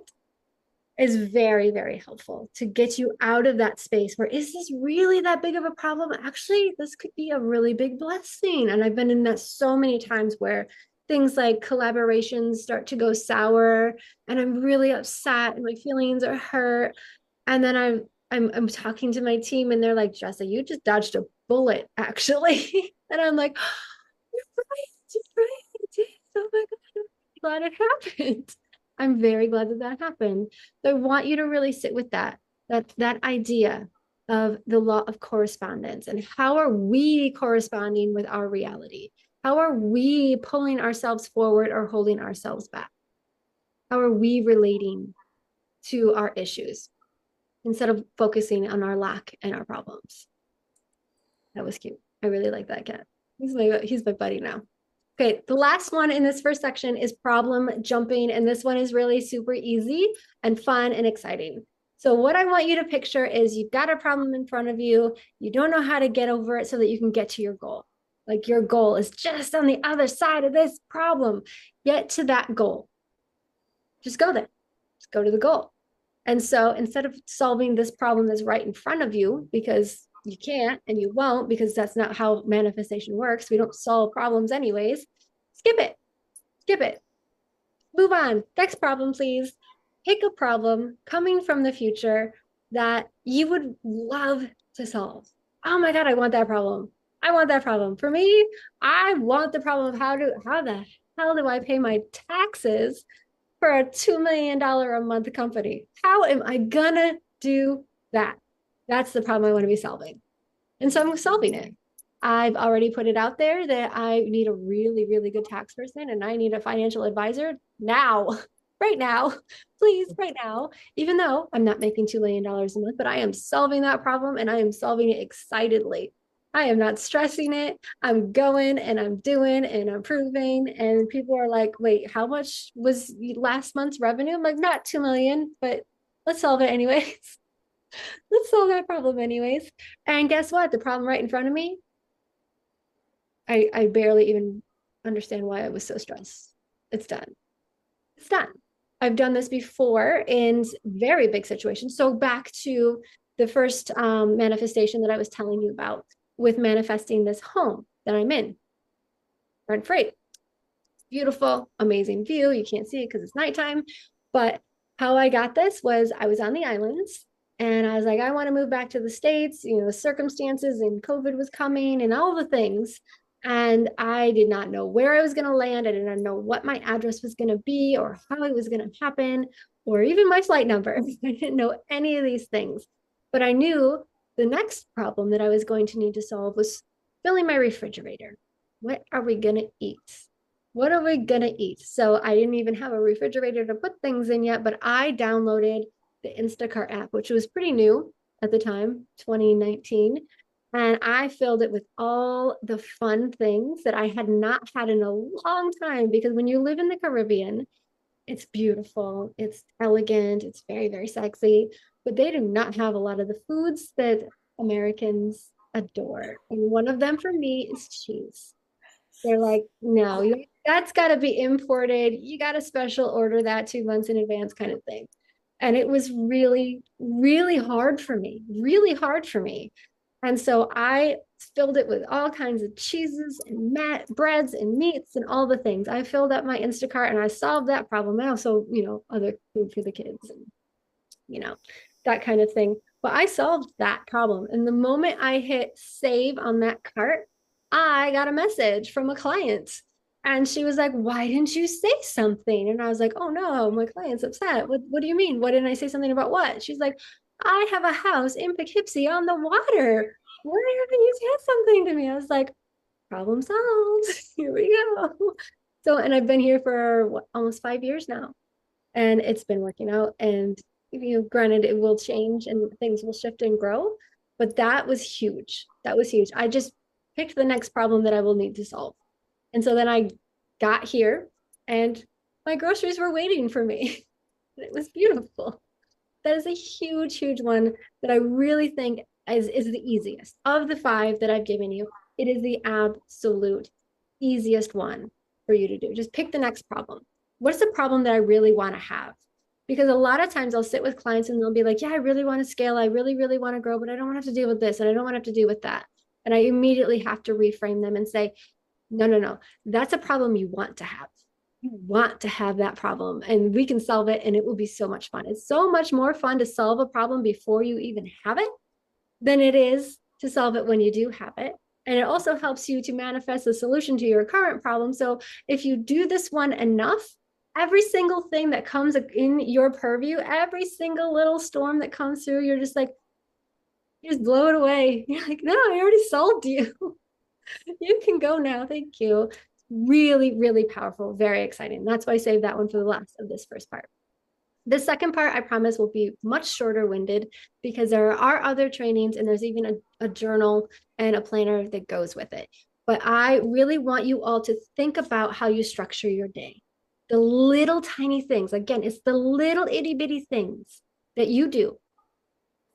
is very, very helpful to get you out of that space where is this really that big of a problem? Actually, this could be a really big blessing. And I've been in that so many times where things like collaborations start to go sour and I'm really upset and my feelings are hurt. And then I'm talking to my team and they're like, Jessa, you just dodged a bullet, actually. And I'm like, you're right. Oh my God, I'm glad it happened. I'm very glad that that happened. So I want you to really sit with that idea of the law of correspondence and how are we corresponding with our reality? How are we pulling ourselves forward or holding ourselves back? How are we relating to our issues instead of focusing on our lack and our problems? That was cute. I really like that cat. He's my buddy now. Okay, the last one in this first section is problem jumping, and this one is really super easy and fun and exciting. So what I want you to picture is you've got a problem in front of you, you don't know how to get over it so that you can get to your goal. Like your goal is just on the other side of this problem. Get to that goal. Just go there. Just go to the goal. And so instead of solving this problem that's right in front of you, because you can't and you won't, because that's not how manifestation works. We don't solve problems anyways. Skip it. Skip it. Move on. Next problem, please. Pick a problem coming from the future that you would love to solve. Oh my God, I want that problem. I want that problem. For me, I want the problem of how the hell do I pay my taxes for a $2 million a month company? How am I gonna do that? That's the problem I want to be solving. And so I'm solving it. I've already put it out there that I need a really, really good tax person and I need a financial advisor now, right now, please, right now, even though I'm not making $2 million a month, but I am solving that problem and I am solving it excitedly. I am not stressing it. I'm going and I'm doing and I'm proving. And people are like, wait, how much was last month's revenue? I'm like, not 2 million, but let's solve it anyways. Let's solve that problem anyways. And guess what? The problem right in front of me, I barely even understand why I was so stressed. It's done. It's done. I've done this before in very big situations. So back to the first manifestation that I was telling you about with manifesting this home that I'm in, rent free. Beautiful, amazing view. You can't see it because it's nighttime. But how I got this was I was on the islands and I was like, I want to move back to the States, the circumstances and COVID was coming and all the things. And I did not know where I was going to land. I did not know what my address was going to be or how it was going to happen or even my flight number. I didn't know any of these things. But I knew the next problem that I was going to need to solve was filling my refrigerator. What are we going to eat? What are we going to eat? So I didn't even have a refrigerator to put things in yet, but I downloaded the Instacart app, which was pretty new at the time, 2019. And I filled it with all the fun things that I had not had in a long time. Because when you live in the Caribbean, it's beautiful, it's elegant, it's very, very sexy, but they do not have a lot of the foods that Americans adore. And one of them for me is cheese. They're like, no, that's got to be imported. You got to special order that 2 months in advance, kind of thing. And it was really, really hard for me, really hard for me. And so I filled it with all kinds of cheeses and breads and meats and all the things. I filled up my Instacart and I solved that problem. I also, other food for the kids and, that kind of thing. But I solved that problem. And the moment I hit save on that cart, I got a message from a client. And she was like, why didn't you say something? And I was like, oh no, my client's upset. What do you mean? What didn't I say something about what? She's like, I have a house in Poughkeepsie on the water. Why haven't you said something to me? I was like, problem solved. Here we go. So, and I've been here for almost 5 years now. And it's been working out. And, granted, it will change and things will shift and grow. But that was huge. That was huge. I just picked the next problem that I will need to solve. And so then I got here and my groceries were waiting for me. It was beautiful. That is a huge, huge one that I really think is the easiest of the 5 that I've given you. It is the absolute easiest one for you to do. Just pick the next problem. What's the problem that I really want to have? Because a lot of times I'll sit with clients and they'll be like, yeah, I really want to scale. I really, really want to grow, but I don't want to have to deal with this and I don't want to have to deal with that. And I immediately have to reframe them and say, no, that's a problem you want to have. You want to have that problem and we can solve it and it will be so much fun. It's so much more fun to solve a problem before you even have it than it is to solve it when you do have it. And it also helps you to manifest a solution to your current problem. So if you do this one enough, every single thing that comes in your purview, every single little storm that comes through, you're just like, you just blow it away. You're like, no, I already solved you. You can go now. Thank you. Really, really powerful. Very exciting. That's why I saved that one for the last of this first part. The second part, I promise, will be much shorter winded because there are other trainings and there's even a journal and a planner that goes with it. But I really want you all to think about how you structure your day. The little tiny things. Again, it's the little itty bitty things that you do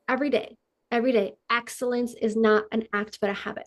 every day. Every day. Excellence is not an act, but a habit.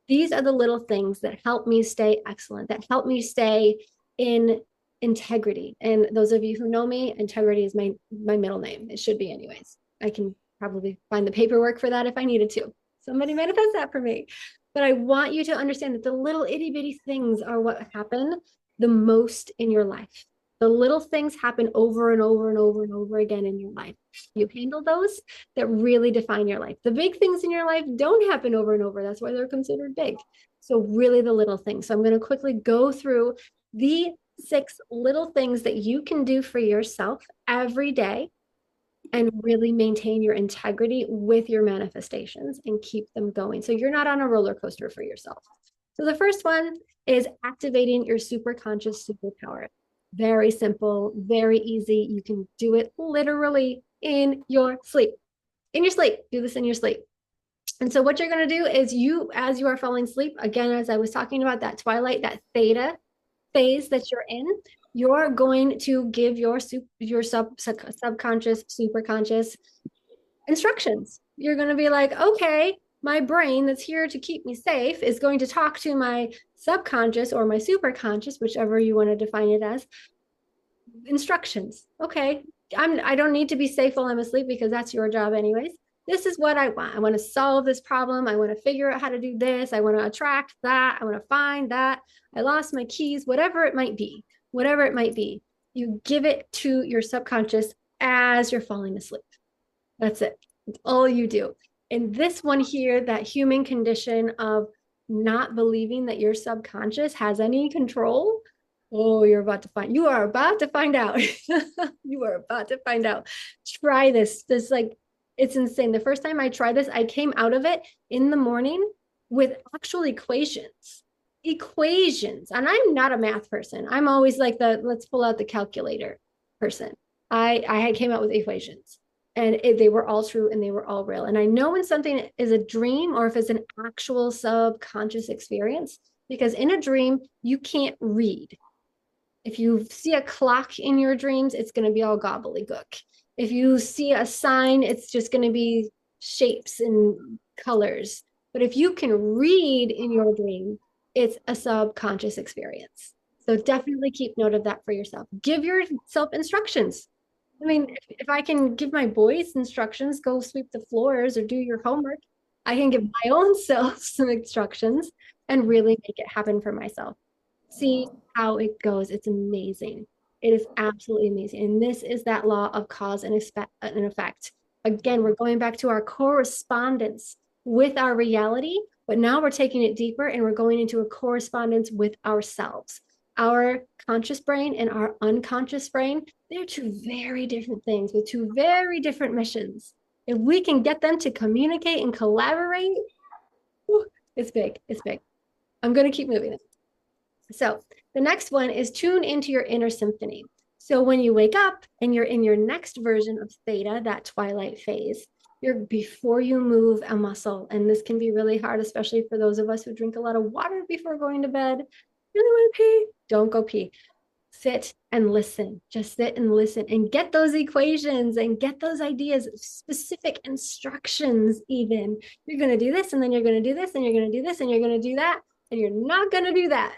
These are the little things that help me stay excellent, that help me stay in integrity. And those of you who know me, integrity is my middle name. It should be anyways. I can probably find the paperwork for that if I needed to. Somebody manifest that for me. But I want you to understand that the little itty bitty things are what happen the most in your life. The little things happen over and over and over and over again in your life. You handle those that really define your life. The big things in your life don't happen over and over. That's why they're considered big. So really the little things. So I'm going to quickly go through the 6 little things that you can do for yourself every day and really maintain your integrity with your manifestations and keep them going. So you're not on a roller coaster for yourself. So the first one is activating your superconscious superpower. Very simple, very easy. You can do it literally in your sleep. In your sleep, do this in your sleep. And so what you're going to do is as you are falling asleep, again, as I was talking about that twilight, that theta phase that you're in, you're going to give your subconscious, superconscious instructions. You're going to be like, okay, my brain that's here to keep me safe is going to talk to my subconscious or my superconscious, whichever you want to define it as. instructions. Okay. I don't need to be safe while I'm asleep because that's your job anyways. This is what I want. I want to solve this problem. I want to figure out how to do this. I want to attract that. I want to find that. I lost my keys, whatever it might be, whatever it might be. You give it to your subconscious as you're falling asleep. That's it. It's all you do. And this one here, that human condition of not believing that your subconscious has any control. Oh, you are about to find out. You are about to find out. Try this. It's insane. The first time I tried this, I came out of it in the morning with actual equations. Equations. And I'm not a math person. I'm always like let's pull out the calculator person. I came out with equations and they were all true and they were all real. And I know when something is a dream or if it's an actual subconscious experience, because in a dream, you can't read. If you see a clock in your dreams, it's going to be all gobbledygook. If you see a sign, it's just going to be shapes and colors. But if you can read in your dream, it's a subconscious experience. So definitely keep note of that for yourself. Give yourself instructions. I mean, if I can give my boys instructions, go sweep the floors or do your homework, I can give my own self some instructions and really make it happen for myself. See how it goes. It's amazing. It is absolutely amazing. And this is that law of cause and effect. Again, we're going back to our correspondence with our reality, but now we're taking it deeper and we're going into a correspondence with ourselves. Our conscious brain and our unconscious brain, they're two very different things with two very different missions. If we can get them to communicate and collaborate, it's big. It's big. I'm going to keep moving it. So the next one is tune into your inner symphony. So when you wake up and you're in your next version of theta, that twilight phase, before you move a muscle. And this can be really hard, especially for those of us who drink a lot of water before going to bed. Really want to pee? Don't go pee. Sit and listen. Just sit and listen and get those equations and get those ideas, specific instructions even. You're going to do this and then you're going to do this and you're going to do this and you're going to do that and you're not going to do that.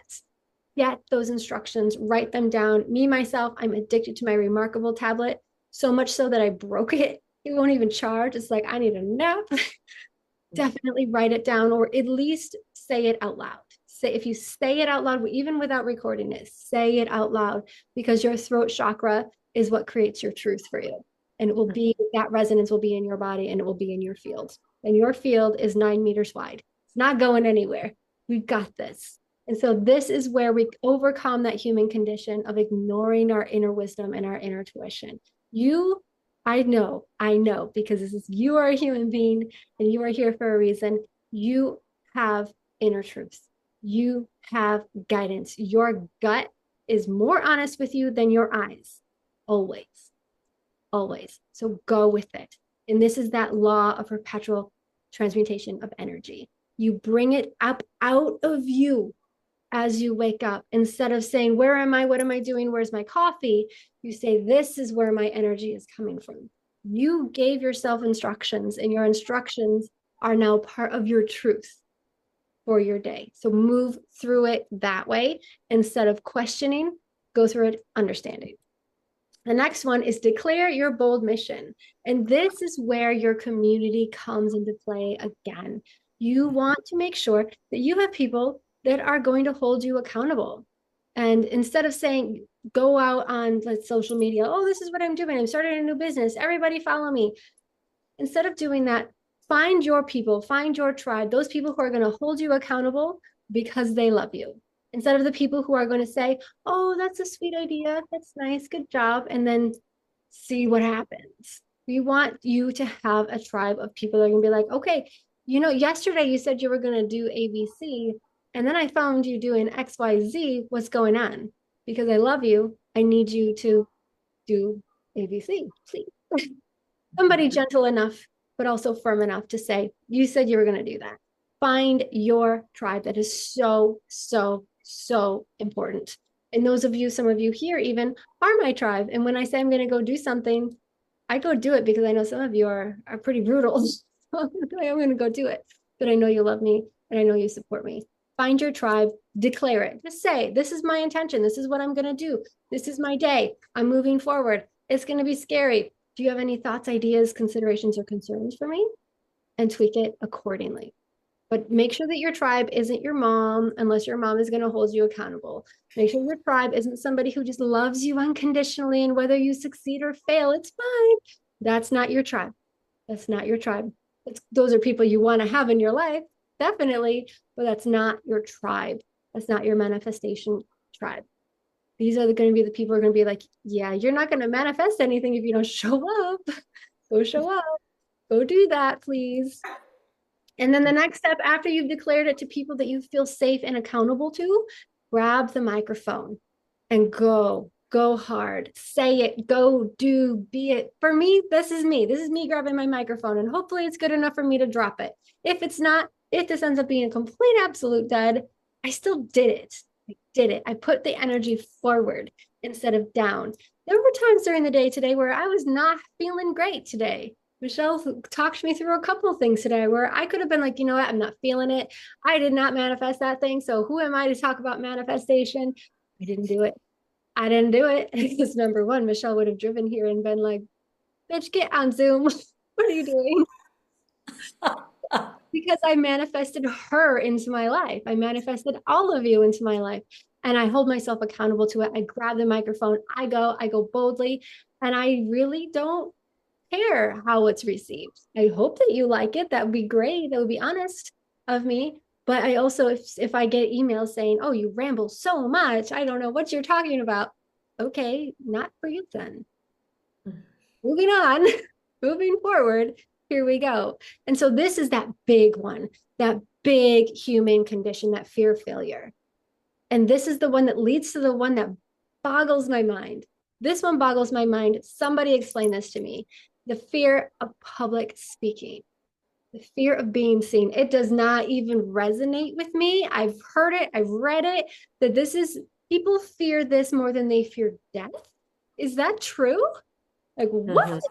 Get those instructions, write them down. Me, myself, I'm addicted to my Remarkable tablet, so much so that I broke it. It won't even charge. It's like, I need a nap. Definitely write it down or at least say it out loud. If you say it out loud, even without recording it, say it out loud because your throat chakra is what creates your truth for you. And it will be, that resonance will be in your body and it will be in your field. And your field is 9 meters wide. It's not going anywhere. We've got this. And so this is where we overcome that human condition of ignoring our inner wisdom and our inner tuition. I know, because you are a human being and you are here for a reason. You have inner truth. You have guidance. Your gut is more honest with you than your eyes. Always, always. So go with it. And this is that law of perpetual transmutation of energy. You bring it up out of you as you wake up. Instead of saying, where am I? What am I doing? Where's my coffee? You say, this is where my energy is coming from. You gave yourself instructions and your instructions are now part of your truth for your day. So move through it that way. Instead of questioning, go through it understanding. The next one is declare your bold mission. And this is where your community comes into play again. You want to make sure that you have people that are going to hold you accountable. And instead of saying, go out on social media, oh, this is what I'm doing. I'm starting a new business. Everybody follow me. Instead of doing that, find your people, find your tribe, those people who are going to hold you accountable because they love you. Instead of the people who are going to say, oh, that's a sweet idea. That's nice. Good job. And then see what happens. We want you to have a tribe of people that are going to be like, okay, yesterday you said you were going to do ABC. And then I found you doing XYZ. What's going on? Because I love you. I need you to do ABC, please. Somebody gentle enough, but also firm enough to say, you said you were going to do that. Find your tribe. That is so, so, so important. And some of you here even are my tribe. And when I say I'm going to go do something, I go do it because I know some of you are pretty brutal. So I'm going to go do it. But I know you love me and I know you support me. Find your tribe, declare it. Just say, this is my intention. This is what I'm going to do. This is my day. I'm moving forward. It's going to be scary. Do you have any thoughts, ideas, considerations, or concerns for me? And tweak it accordingly. But make sure that your tribe isn't your mom, unless your mom is going to hold you accountable. Make sure your tribe isn't somebody who just loves you unconditionally, and whether you succeed or fail, it's fine. That's not your tribe. That's not your tribe. Those are people you want to have in your life, definitely, but that's not your tribe. That's not your manifestation tribe. These are going to be the people who are going to be like, yeah, you're not going to manifest anything if you don't show up. Go show up. Go do that, please. And then the next step, after you've declared it to people that you feel safe and accountable to, grab the microphone and go hard, say it, go do, be it. For me, this is me grabbing my microphone, and hopefully it's good enough for me to drop it. If it's not, if this ends up being a complete absolute dud, I still did it. I put the energy forward instead of down. There were times during the day today where I was not feeling great today. Michelle talked me through a couple of things today where I could have been like, you know what, I'm not feeling it. I did not manifest that thing. So who am I to talk about manifestation? I didn't do it. Because number one, Michelle would have driven here and been like, bitch, get on Zoom. What are you doing? Because I manifested her into my life. I manifested all of you into my life. And I hold myself accountable to it. I grab the microphone. I go boldly. And I really don't care how it's received. I hope that you like it. That would be great. That would be honest of me. But I also, if I get emails saying, oh, you ramble so much, I don't know what you're talking about. Okay, not for you then. Moving on, moving forward, here we go. And so this is that big one, that big human condition, that fear of failure. And this is the one that leads to the one that boggles my mind. This one boggles my mind. Somebody explain this to me. The fear of public speaking, the fear of being seen. It does not even resonate with me. I've heard it, I've read it, that this is, people fear this more than they fear death. Is that true? Like, what?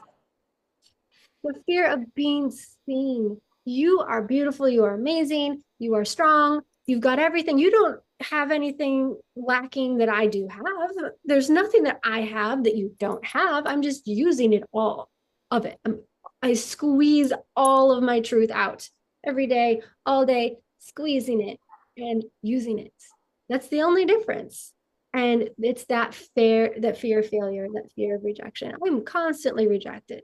The fear of being seen. You are beautiful, you are amazing, you are strong, you've got everything. You don't have anything lacking that I do have. There's nothing that I have that you don't have. I'm just using it all of it. I squeeze all of my truth out every day, all day, squeezing it and using it. That's the only difference. And it's that fear of failure, that fear of rejection. I'm constantly rejected,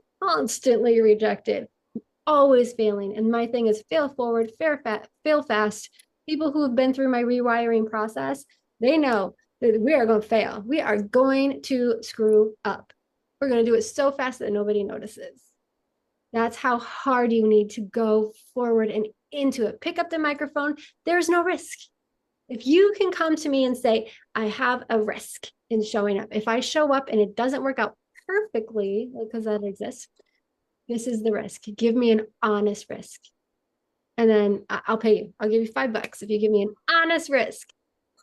always failing. And my thing is fail forward, fail fast. People who have been through my rewiring process, they know that we are going to fail. We are going to screw up. We're going to do it so fast that nobody notices. That's how hard you need to go forward and into it. Pick up the microphone. There's no risk. If you can come to me and say, I have a risk in showing up. If I show up and it doesn't work out perfectly, because that exists, this is the risk. Give me an honest risk. And then I'll pay you. I'll give you $5 if you give me an honest risk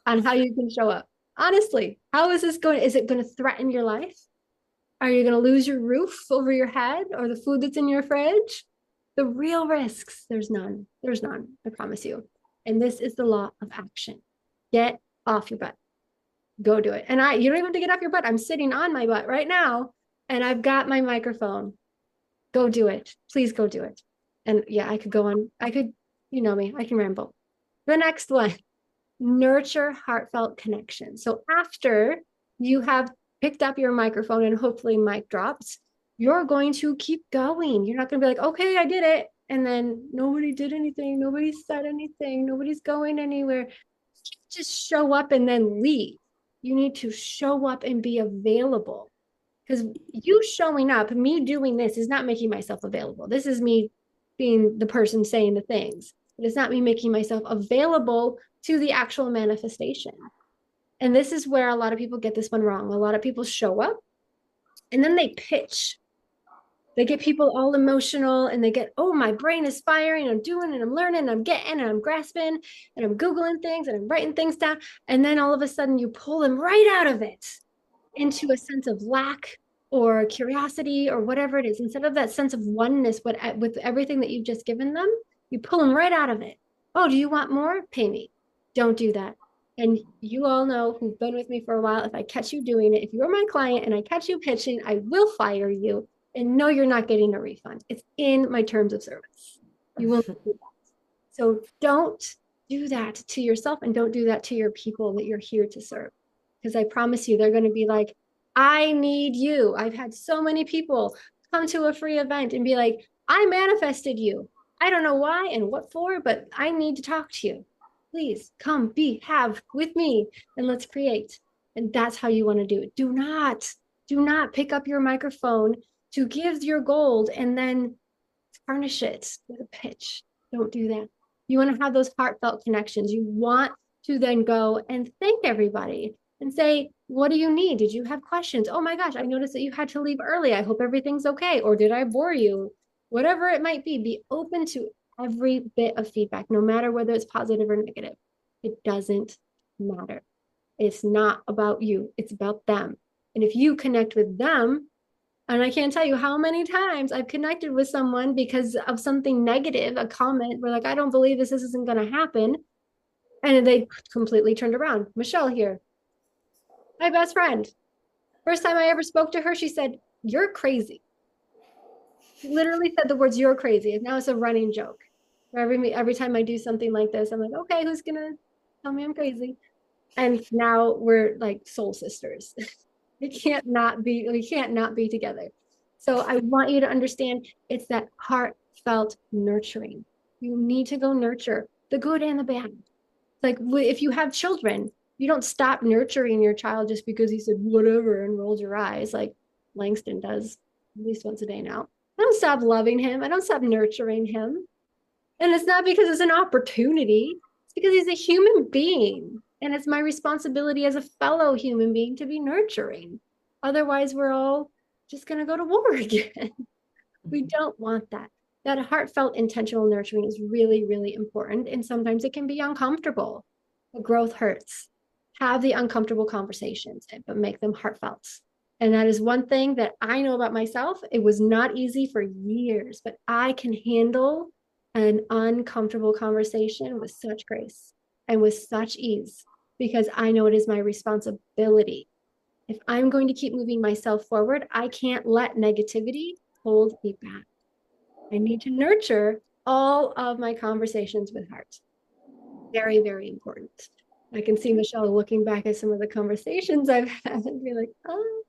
on how you can show up. Honestly, how is this going? Is it going to threaten your life? Are you going to lose your roof over your head or the food that's in your fridge? The real risks, there's none. There's none, I promise you. And this is the law of action. Get off your butt. Go do it. And you don't even have to get off your butt. I'm sitting on my butt right now and I've got my microphone. Go do it. Please go do it. And yeah, I could go on. You know me, I can ramble. The next one, nurture heartfelt connection. So after you have picked up your microphone and hopefully mic drops, you're going to keep going. You're not going to be like, okay, I did it. And then nobody did anything. Nobody said anything. Nobody's going anywhere. Just show up and then leave. You need to show up and be available. Because you showing up, me doing this is not making myself available. This is me being the person saying the things. But it's not me making myself available to the actual manifestation. And this is where a lot of people get this one wrong. A lot of people show up and then they pitch. They get people all emotional and they get, oh, my brain is firing. I'm doing and I'm learning and I'm getting and I'm grasping and I'm Googling things and I'm writing things down. And then all of a sudden you pull them right out of it into a sense of lack or curiosity or whatever it is. Instead of that sense of oneness with everything that you've just given them, you pull them right out of it. Oh, do you want more? Pay me. Don't do that. And you all know who've been with me for a while, if I catch you doing it, if you're my client and I catch you pitching, I will fire you. And no, you're not getting a refund. It's in my terms of service. You will not do that. So don't do that to yourself and don't do that to your people that you're here to serve. Because I promise you, they're going to be like, I need you. I've had so many people come to a free event and be like, I manifested you. I don't know why and what for, but I need to talk to you. Please come have with me and let's create. And that's how you want to do it. Do not pick up your microphone to give your gold and then tarnish it with a pitch. Don't do that. You want to have those heartfelt connections. You want to then go and thank everybody and say, what do you need? Did you have questions? Oh my gosh, I noticed that you had to leave early. I hope everything's okay. Or did I bore you? Whatever it might be open to every bit of feedback, no matter whether it's positive or negative. It doesn't matter. It's not about you, it's about them. And if you connect with them, and I can't tell you how many times I've connected with someone because of something negative, a comment where like, I don't believe this isn't going to happen. And they completely turned around. Michelle here, my best friend. First time I ever spoke to her, she said, you're crazy. She literally said the words, you're crazy. And now it's a running joke. Every time I do something like this, I'm like, okay, who's going to tell me I'm crazy? And now we're like soul sisters. We can't not be together. So I want you to understand it's that heartfelt nurturing. You need to go nurture the good and the bad. Like if you have children, you don't stop nurturing your child just because he said whatever and rolled your eyes like Langston does at least once a day now. I don't stop loving him. I don't stop nurturing him. And it's not because it's an opportunity. It's because he's a human being. And it's my responsibility as a fellow human being to be nurturing. Otherwise, we're all just going to go to war again. We don't want that. That heartfelt, intentional nurturing is really, really important. And sometimes it can be uncomfortable. But growth hurts. Have the uncomfortable conversations, but make them heartfelt. And that is one thing that I know about myself. It was not easy for years, but I can handle an uncomfortable conversation with such grace and with such ease because I know it is my responsibility. If I'm going to keep moving myself forward, I can't let negativity hold me back. I need to nurture all of my conversations with heart. Very, very important. I can see Michelle looking back at some of the conversations I've had and be like, oh,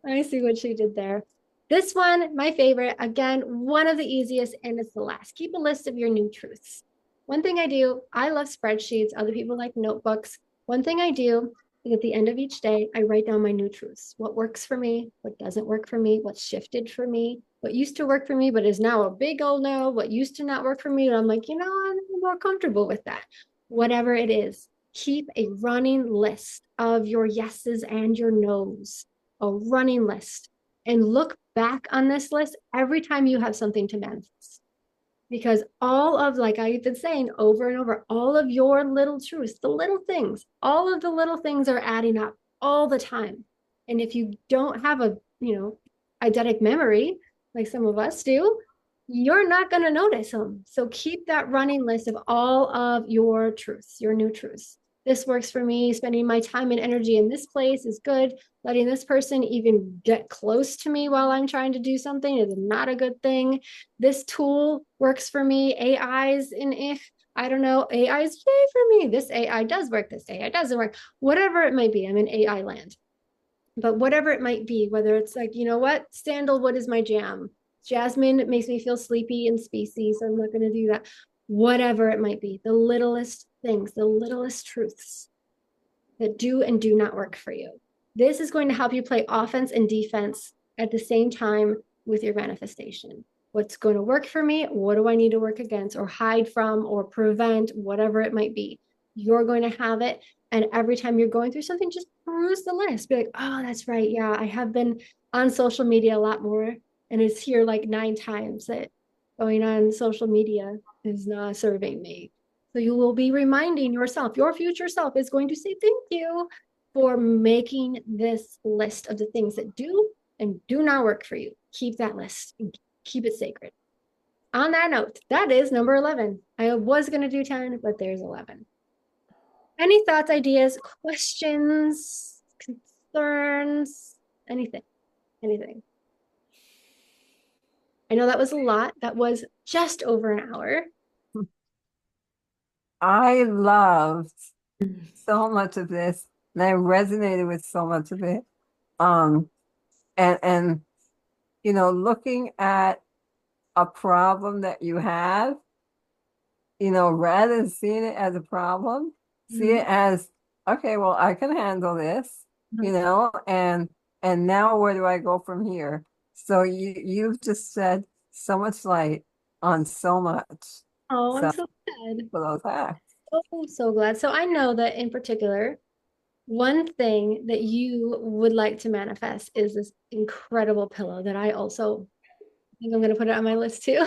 I see what she did there. This one, my favorite, again, one of the easiest, and it's the last. Keep a list of your new truths. One thing I do, I love spreadsheets. Other people like notebooks. One thing I do is at the end of each day, I write down my new truths. What works for me, what doesn't work for me, what shifted for me, what used to work for me, but is now a big old no, what used to not work for me. And I'm like, I'm more comfortable with that. Whatever it is, keep a running list of your yeses and your nos, a running list. And look back on this list every time you have something to manifest. Because all of, like I've been saying over and over, all of your little truths, the little things, all of the little things are adding up all the time. And if you don't have a, eidetic memory, like some of us do, you're not going to notice them. So keep that running list of all of your truths, your new truths. This works for me. Spending my time and energy in this place is good. Letting this person even get close to me while I'm trying to do something is not a good thing. This tool works for me. AIs I don't know, AIs yay for me. This AI does work. This AI doesn't work. Whatever it might be, I'm in AI land. But whatever it might be, whether it's like, sandalwood is my jam. Jasmine makes me feel sleepy and spacey, so I'm not going to do that. Whatever it might be, the littlest things, the littlest truths that do and do not work for you. This is going to help you play offense and defense at the same time with your manifestation. What's going to work for me? What do I need to work against or hide from or prevent, whatever it might be? You're going to have it. And every time you're going through something, just peruse the list. Be like, oh, that's right. Yeah, I have been on social media a lot more. And it's here like 9 times that going on social media is not serving me. So you will be reminding yourself, your future self is going to say thank you for making this list of the things that do and do not work for you. Keep that list and keep it sacred. On that note, that is number 11. I was going to do 10, but there's 11. Any thoughts, ideas, questions, concerns, anything, anything? I know that was a lot. That was just over an hour. I loved so much of this, and I resonated with so much of it. Um, and looking at a problem that you have, rather than seeing it as a problem, see Mhm. it as, okay, well, I can handle this, Mhm. and now where do I go from here? So you've just said so much light on so much. Oh, I'm So so glad. for those acts. Oh, I'm so glad. So I know that in particular, one thing that you would like to manifest is this incredible pillow that I also think I'm going to put it on my list too.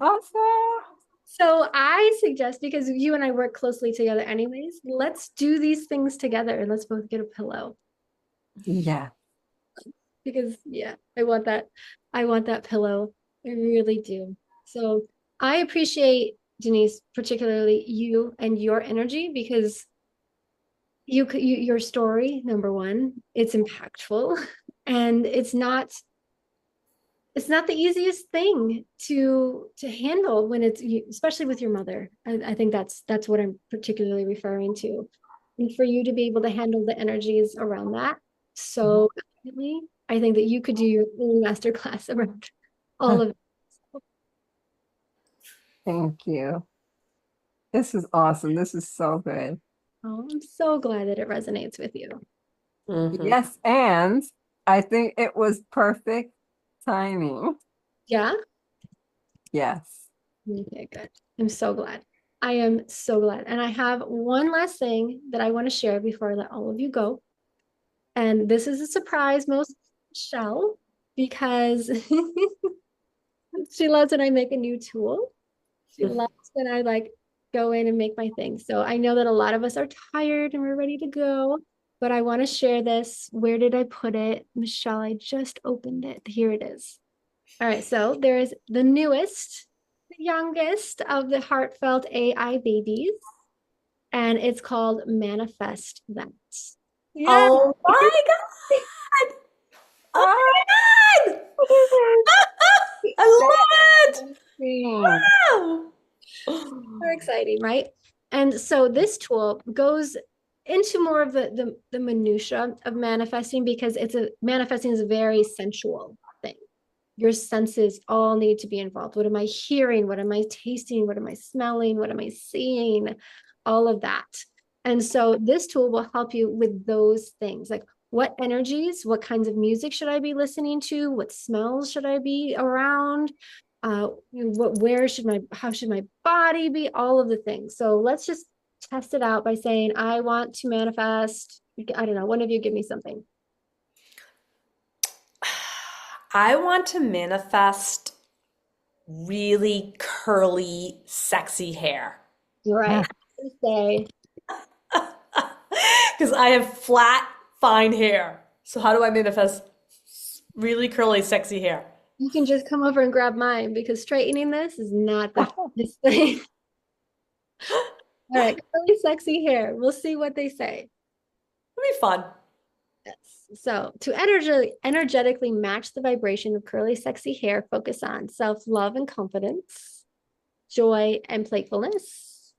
Awesome. So I suggest, because you and I work closely together anyways, let's do these things together and let's both get a pillow. Yeah. Because yeah, I want that pillow. I really do. So I appreciate, Denise, particularly you and your energy, because your story, number one, it's impactful, and it's not the easiest thing to handle when it's especially with your mother. I think that's what I'm particularly referring to. And for you to be able to handle the energies around that so confidently, I think that you could do your own master class around all of it. Thank you. This is awesome. This is so good. Oh, I'm so glad that it resonates with you. Mhm. Yes, and I think it was perfect timing. Yeah. Yes. Okay, good. I'm so glad. I am so glad. And I have one last thing that I want to share before I let all of you go. And this is a surprise, most Michelle, because she loves when I make a new tool. She loves when I like go in and make my thing. So I know that a lot of us are tired and we're ready to go, but I want to share this. Where did I put it? Michelle, I just opened it. Here it is. All right, so there's the newest, the youngest of the heartfelt AI babies, and it's called Manifest That. Yeah. Oh my God. Oh Ah, my God. I love it. amazing. Super Wow. exciting, right? And so this tool goes into more of the minutia of manifesting, because it's a manifesting is a very sensual thing. Your senses all need to be involved. What am I hearing? What am I tasting? What am I smelling? What am I seeing? All of that. And so this tool will help you with those things, like what energies, what kinds of music should I be listening to? What smells should I be around? How should my body be? All of the things. So let's just test it out by saying, I want to manifest. I don't know. One of you give me something. I want to manifest really curly, sexy hair. Right. Say, Because I have flat, fine hair. So how do I manifest really curly, sexy hair? you can just come over and grab mine, because straightening this is not the hardest thing. All right, curly, sexy hair. We'll see what they say. It'll be fun. Yes. So to energetically match the vibration of curly, sexy hair, focus on self-love and confidence, joy and playfulness,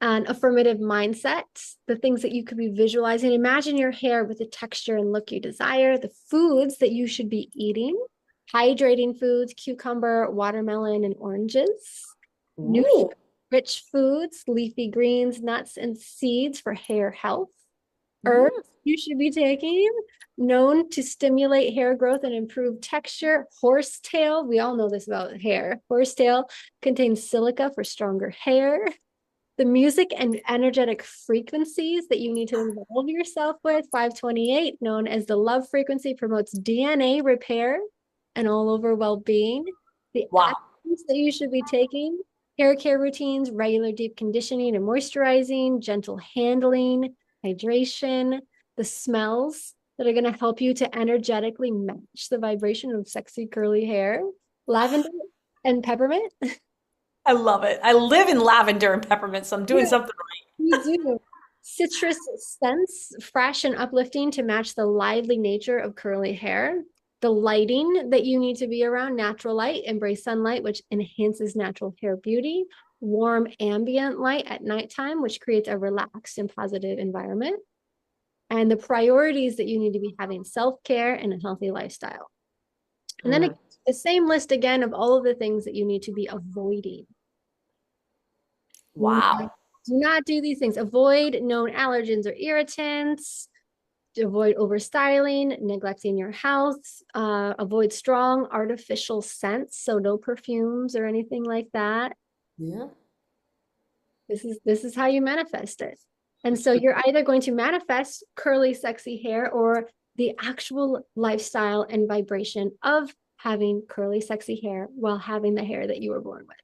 an affirmative mindset, the things that you could be visualizing. Imagine your hair with the texture and look you desire, the foods that you should be eating, hydrating foods, cucumber, watermelon, and oranges, Ooh. nutrient-rich foods, leafy greens, nuts, and seeds for hair health, herbs Mm. you should be taking, known to stimulate hair growth and improve texture. Horsetail, we all know this about hair. Horsetail contains silica for stronger hair. The music and energetic frequencies that you need to involve yourself with. 528, known as the love frequency, promotes DNA repair and all over well-being. The Wow. actions that you should be taking: hair care routines, regular deep conditioning and moisturizing, gentle handling, hydration, the smells that are going to help you to energetically match the vibration of sexy curly hair, lavender and peppermint. I love it. I live in lavender and peppermint, so I'm doing Yeah. something We do. Citrus scents, fresh and uplifting to match the lively nature of curly hair. The lighting that you need to be around, natural light, embrace sunlight, which enhances natural hair beauty. Warm ambient light at nighttime, which creates a relaxed and positive environment. And the priorities that you need to be having self-care and a healthy lifestyle. And then the same list again of all of the things that you need to be avoiding. Wow. Do not do these things. Avoid known allergens or irritants. Avoid overstyling, neglecting your health. Avoid strong artificial scents, so no perfumes or anything like that. Yeah. This is how you manifest it. And so you're either going to manifest curly, sexy hair or the actual lifestyle and vibration of having curly, sexy hair while having the hair that you were born with.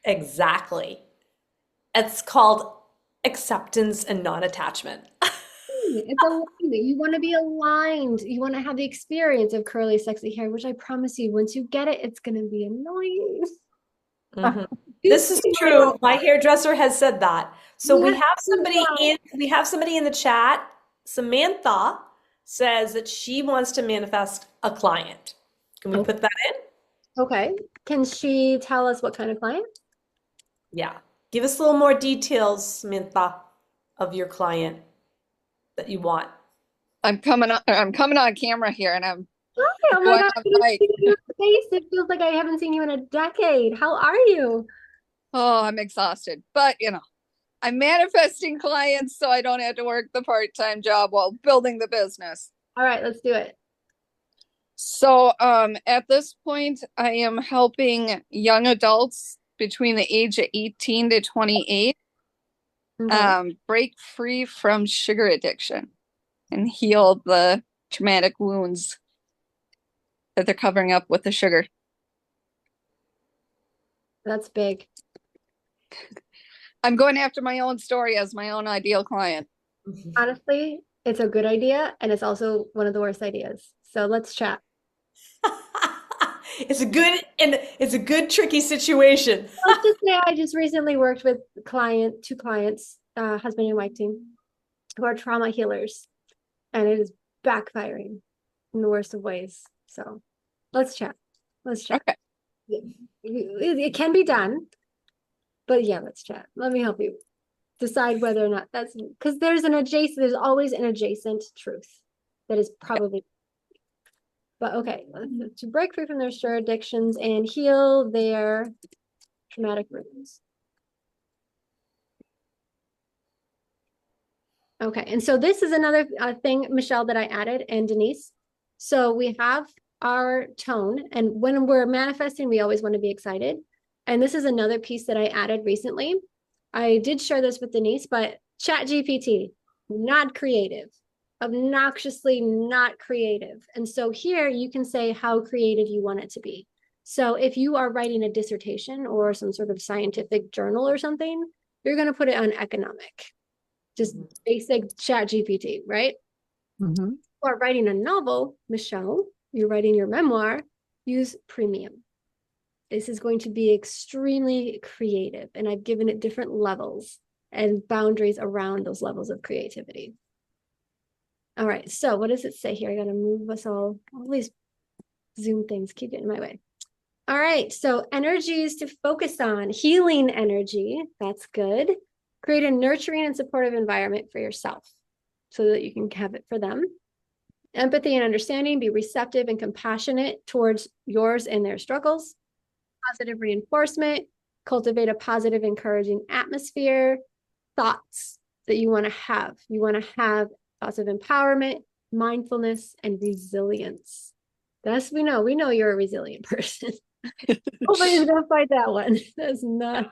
Exactly. It's called acceptance and non-attachment. It's alignment. You want to be aligned. You want to have the experience of curly, sexy hair, which I promise you, once you get it, it's going to be annoying. This is true. My hairdresser has said that. So Yes, we have somebody in the chat. Samantha says that she wants to manifest a client. Can we put that in? Okay. Can she tell us what kind of client? Yeah. Give us a little more details, Samantha, of your client that you want. I'm coming on camera here and I'm Oh my God, I haven't seen your face. It feels like I haven't seen you in a decade. How are you? I'm exhausted. But I'm manifesting clients so I don't have to work the part-time job while building the business. All right, let's do it. So at this point, I am helping young adults between the age of 18 to 28 break free from sugar addiction and heal the traumatic wounds that they're covering up with the sugar. That's big. I'm going after my own story as my own ideal client. Honestly, it's a good idea, and it's also one of the worst ideas. So let's chat. It's a good tricky situation. Let's just say I just recently worked with two clients, husband and wife team, who are trauma healers, and it is backfiring in the worst of ways. So let's chat. Let's chat. Okay. It can be done, but yeah, let's chat. Let me help you decide whether or not that's because there's always an adjacent truth that is probably. But okay, to break free from their sugar addictions and heal their traumatic wounds. Okay, and so this is another thing, Michelle, that I added, and Denise. So we have our tone, and when we're manifesting, we always want to be excited. And this is another piece that I added recently. I did share this with Denise, but ChatGPT, not creative, obnoxiously not creative. And so here you can say how creative you want it to be. So if you are writing a dissertation or some sort of scientific journal or something, you're going to put it on economic, just basic ChatGPT, right? Or writing a novel, Michelle, you're writing your memoir, use premium. This is going to be extremely creative, and I've given it different levels and boundaries around those levels of creativity. All right, so what does it say here? I gotta move us all these Zoom things keep getting in my way. All right, so energies to focus on. Healing energy, that's good. Create a nurturing and supportive environment for yourself so that you can have it for them. Empathy and understanding, be receptive and compassionate towards yours and their struggles. Positive reinforcement, cultivate a positive, encouraging atmosphere. Thoughts that you want to have. You want to have thoughts of empowerment, mindfulness, and resilience. That's we know you're a resilient person. Nobody's gonna fight that one. That's not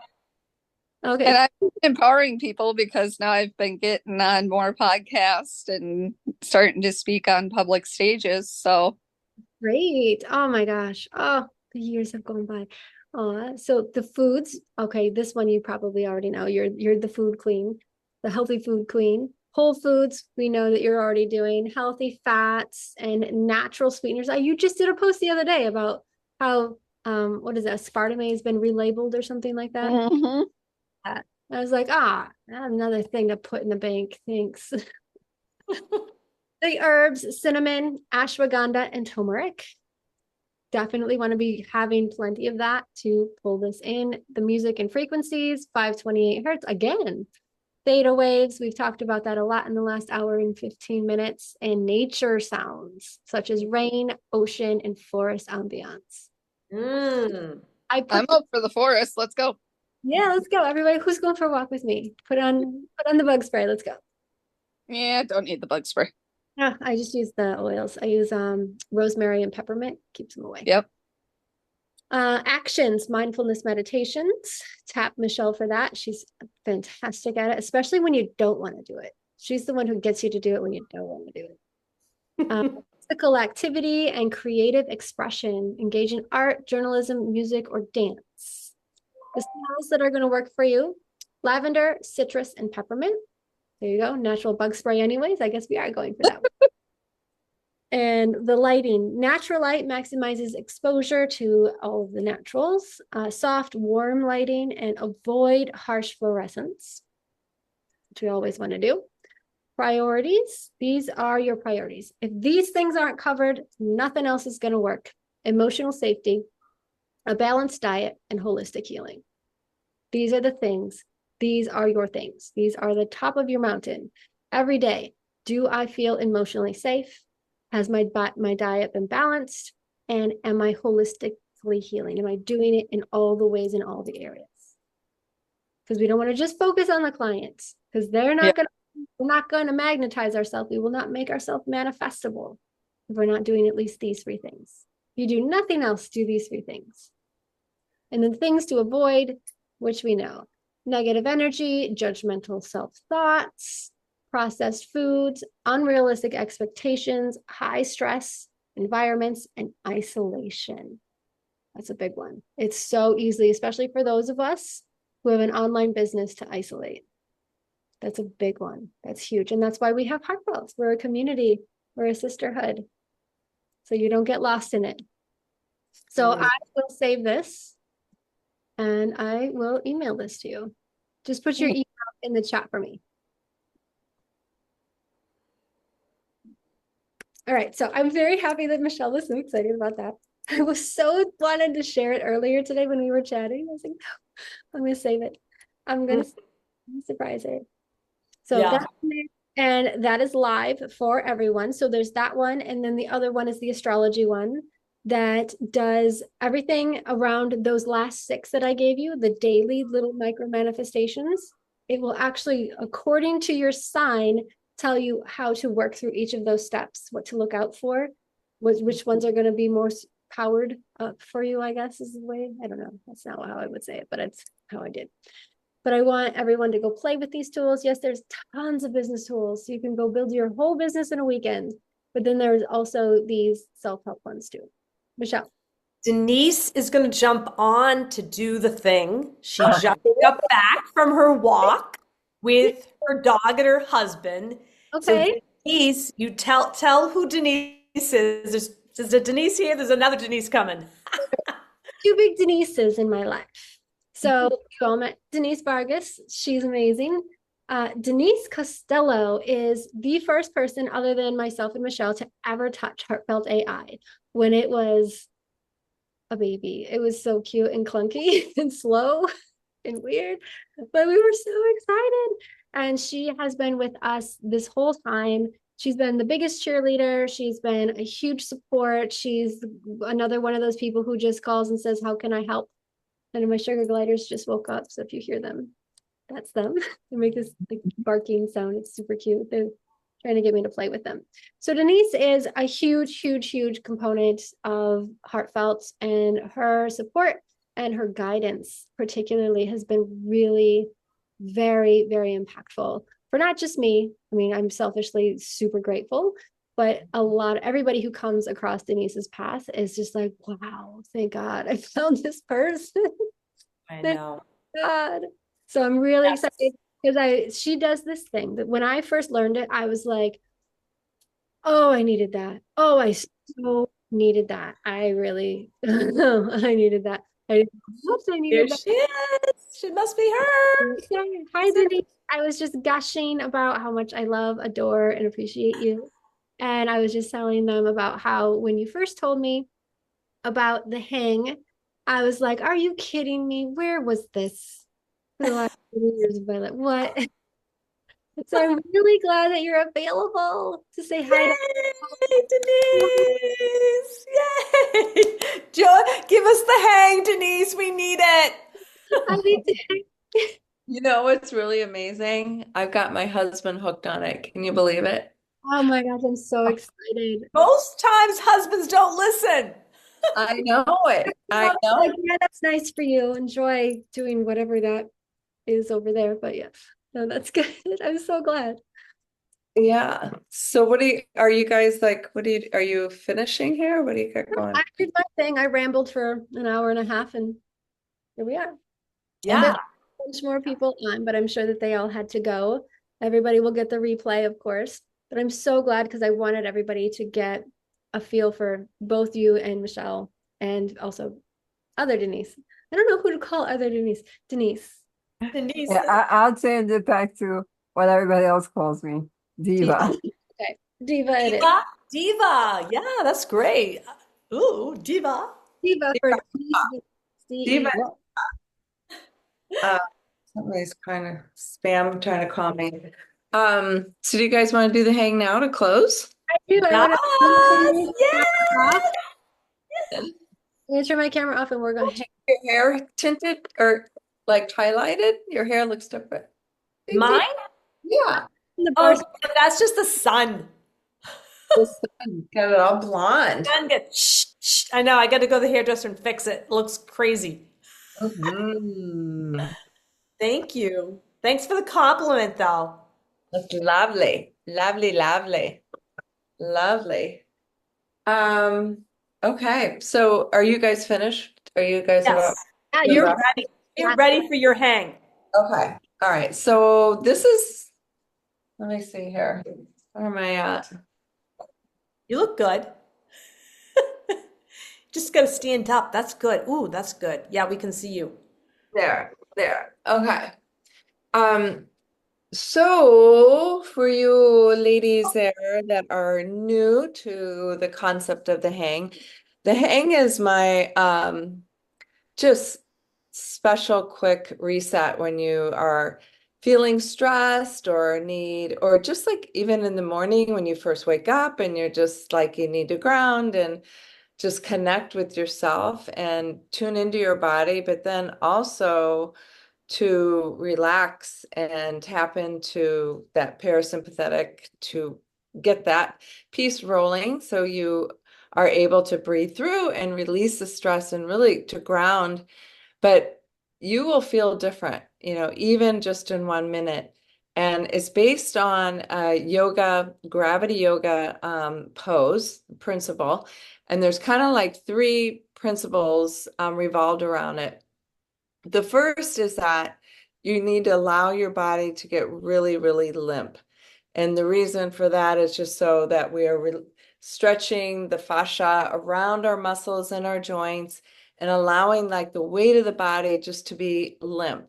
okay. And I'm empowering people because now I've been getting on more podcasts and starting to speak on public stages. So Great. Oh my gosh. Oh, the years have gone by. So the foods, okay, this one you probably already know. You're the food queen, the healthy food queen. Whole foods, we know that you're already doing healthy fats and natural sweeteners. You just did a post the other day about how what is it, aspartame has been relabeled or something like that. I was like, another thing to put in the bank. Thanks. The herbs, cinnamon, ashwagandha, and turmeric. Definitely want to be having plenty of that to pull this in. The music and frequencies, 528 hertz. Again, theta waves. We've talked about that a lot in the last hour and 15 minutes. And nature sounds, such as rain, ocean, and forest ambiance. Mm. I'm up for the forest. Let's go. Yeah, let's go. Everybody who's going for a walk with me. Put on the bug spray. Let's go. Yeah, don't need the bug spray. Yeah, I just use the oils. I use rosemary and peppermint, keeps them away. Yep. Actions, mindfulness meditations. Tap Michelle for that. She's fantastic at it, especially when you don't want to do it. She's the one who gets you to do it when you don't want to do it. Physical activity and creative expression. Engage in art, journalism, music, or dance. The smells that are going to work for you: lavender, citrus, and peppermint. There you go. Natural bug spray anyways. I guess we are going for that one. And the lighting. Natural light maximizes exposure to all of the naturals. Soft, warm lighting, and avoid harsh fluorescence, which we always want to do. Priorities. These are your priorities. If these things aren't covered, nothing else is going to work. Emotional safety, a balanced diet, and holistic healing. These are the things. These are your things. These are the top of your mountain. Every day, do I feel emotionally safe? Has my diet been balanced? And am I holistically healing? Am I doing it in all the ways in all the areas? Because we don't want to just focus on the clients, because they're not going to, we're not going to magnetize ourselves. We will not make ourselves manifestable if we're not doing at least these three things. If you do nothing else, do these three things. And then things to avoid, which we know: negative energy, judgmental self-thoughts, processed foods, unrealistic expectations, high stress environments, and isolation. That's a big one. It's so easy, especially for those of us who have an online business, to isolate. That's a big one. That's huge. And that's why we have Heartfelt. We're a community. We're a sisterhood. So you don't get lost in it. So I will save this and I will email this to you. Just put your email in the chat for me. All right, so I'm very happy that Michelle was so excited about that. I was so wanted to share it earlier today when we were chatting. I was like, no, I'm going to save it. I'm going to surprise her. So that's, and that is live for everyone. So there's that one. And then the other one is the astrology one that does everything around those last 6 that I gave you, the daily little micro manifestations. It will actually, according to your sign, tell you how to work through each of those steps, what to look out for, which ones are going to be more powered up for you, I guess is the way. I don't know. That's not how I would say it, but it's how I did. But I want everyone to go play with these tools. Yes, there's tons of business tools. So you can go build your whole business in a weekend. But then there's also these self-help ones too. Michelle. Denise is going to jump on to do the thing. She just got back from her walk with her dog and her husband. Okay. So Denise, you tell who Denise is. There's a Denise here. There's another Denise coming. 2 big Denises in my life. So you all met Denise Vargas. She's amazing. Denise Costello is the first person other than myself and Michelle to ever touch Heartfelt AI when it was a baby. It was so cute and clunky and slow and weird, but we were so excited. And she has been with us this whole time. She's been the biggest cheerleader. She's been a huge support. She's another one of those people who just calls and says, how can I help? And my sugar gliders just woke up. So if you hear them, that's them. They make this like barking sound. It's super cute. They're trying to get me to play with them. So Denise is a huge, huge, huge component of Heartfelt, and her support and her guidance particularly has been really very, very impactful for not just me. I mean, I'm selfishly super grateful, but everybody who comes across Denise's path is just like, wow, thank God I found this person. I know. God. So I'm really excited because she does this thing that when I first learned it, I was like, oh, I needed that. Oh, I so needed that. I really, I needed that. Oops, I Here needed that. she is. She must be her. Hi, Denise. I was just gushing about how much I love, adore, and appreciate you. And I was just telling them about how when you first told me about the hang, I was like, are you kidding me? Where was this for the last 3 years of my life? What? So I'm really glad that you're available to say hi to Yay, Denise! Yay! Give us the hang, Denise. We need it. I need to. You know what's really amazing? I've got my husband hooked on it. Can you believe it? Oh my gosh, I'm so excited. Most times husbands don't listen. I know it. I Well, know. like, yeah, that's nice for you. Enjoy doing whatever that is over there. But yeah, no, that's good. I'm so glad. Yeah. So are you guys like, are you finishing here? What do you got going? I did my thing. I rambled for an hour and a half, and here we are. There's Yeah. a bunch more people on, but I'm sure that they all had to go. Everybody will get the replay, of course. But I'm so glad because I wanted everybody to get a feel for both you and Michelle, and also other Denise. I don't know who to call other Denise. Denise. Denise. Yeah, I'll change it back to what everybody else calls me, diva. Okay, Diva it is. Diva. Diva. Yeah, that's great. Ooh, diva. Diva for Denise. Diva. D-E-V. Somebody's kind of spam trying to call me. So do you guys want to do the hang now to close? I do. I want Yes. to Yes. off. I'm gonna turn my camera off and we're going to Your hair tinted or like highlighted? Your hair looks different. Mine? Yeah. the Oh, bar. that's just the sun. The sun got it all blonde. Sun get shh, shh. I know. I got to go to the hairdresser and fix it. It looks crazy. Mhm. Thank you. Thanks for the compliment, though. That's lovely. Lovely, lovely. Lovely. Okay. So are you guys finished? Are you guys about Yes. Yeah, to You're you're wrap? ready. You're ready for your hang. Okay. All right. So this is, let me see here. Where am I at? You look good. Just got to stand up. That's good. Ooh, that's good. Yeah, we can see you. There. Okay. Um, so for you ladies there that are new to the concept of the hang is my just special quick reset when you are feeling stressed or need, or just like even in the morning when you first wake up and you're just like you need to ground and just connect with yourself and tune into your body, but then also to relax and tap into that parasympathetic to get that piece rolling so you are able to breathe through and release the stress and really to ground. But you will feel different, even just in 1 minute. And it's based on a gravity yoga pose principle. And there's kind of like three principles revolved around it. The first is that you need to allow your body to get really, really limp. And the reason for that is just so that we are stretching the fascia around our muscles and our joints and allowing like the weight of the body just to be limp.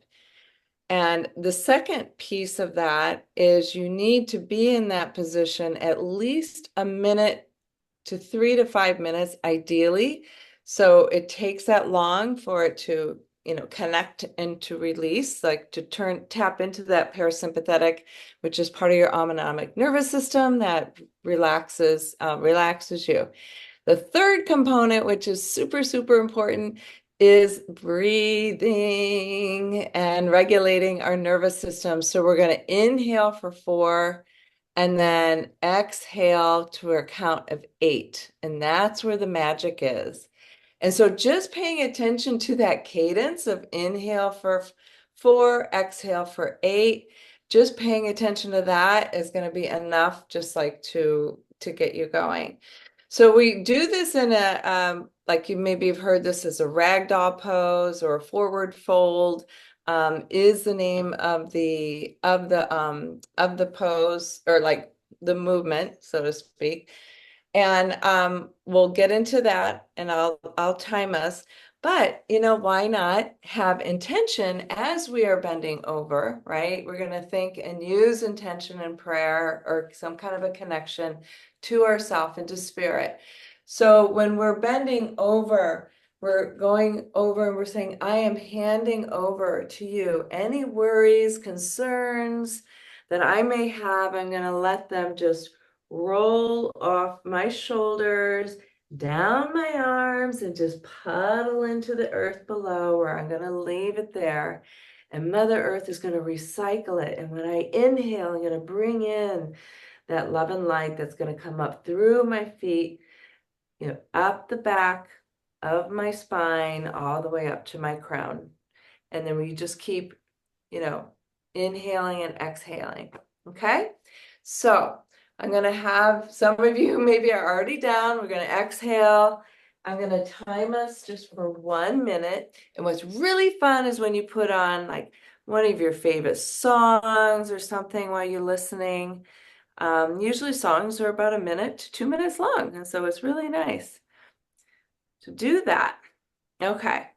And the second piece of that is you need to be in that position at least a minute to 3 to 5 minutes, ideally. So it takes that long for it to, connect and to release, like to tap into that parasympathetic, which is part of your autonomic nervous system that relaxes you. The third component, which is super, super important, is breathing and regulating our nervous system. So we're going to inhale for 4 and then exhale to a count of 8. And that's where the magic is. And so just paying attention to that cadence of inhale for 4, exhale for 8, just paying attention to that is going to be enough just like to get you going. So we do this in a, like you maybe have heard this as a ragdoll pose or a forward fold, is the name of the pose or like the movement, so to speak. And we'll get into that and I'll time us. But, why not have intention as we are bending over, right? We're going to think and use intention and prayer or some kind of a connection to ourself and to spirit. So when we're bending over, we're going over and we're saying, I am handing over to you any worries, concerns that I may have. I'm going to let them just roll off my shoulders, down my arms, and just puddle into the earth below, where I'm going to leave it there. And Mother Earth is going to recycle it. And when I inhale, I'm going to bring in that love and light that's going to come up through my feet, up the back of my spine, all the way up to my crown. And then we just keep, inhaling and exhaling. Okay. So I'm going to have some of you maybe are already down. We're going to exhale. I'm going to time us just for 1 minute. And what's really fun is when you put on like one of your favorite songs or something while you're listening. Usually songs are about 1 minute to 2 minutes long. And so it's really nice to do that. Okay.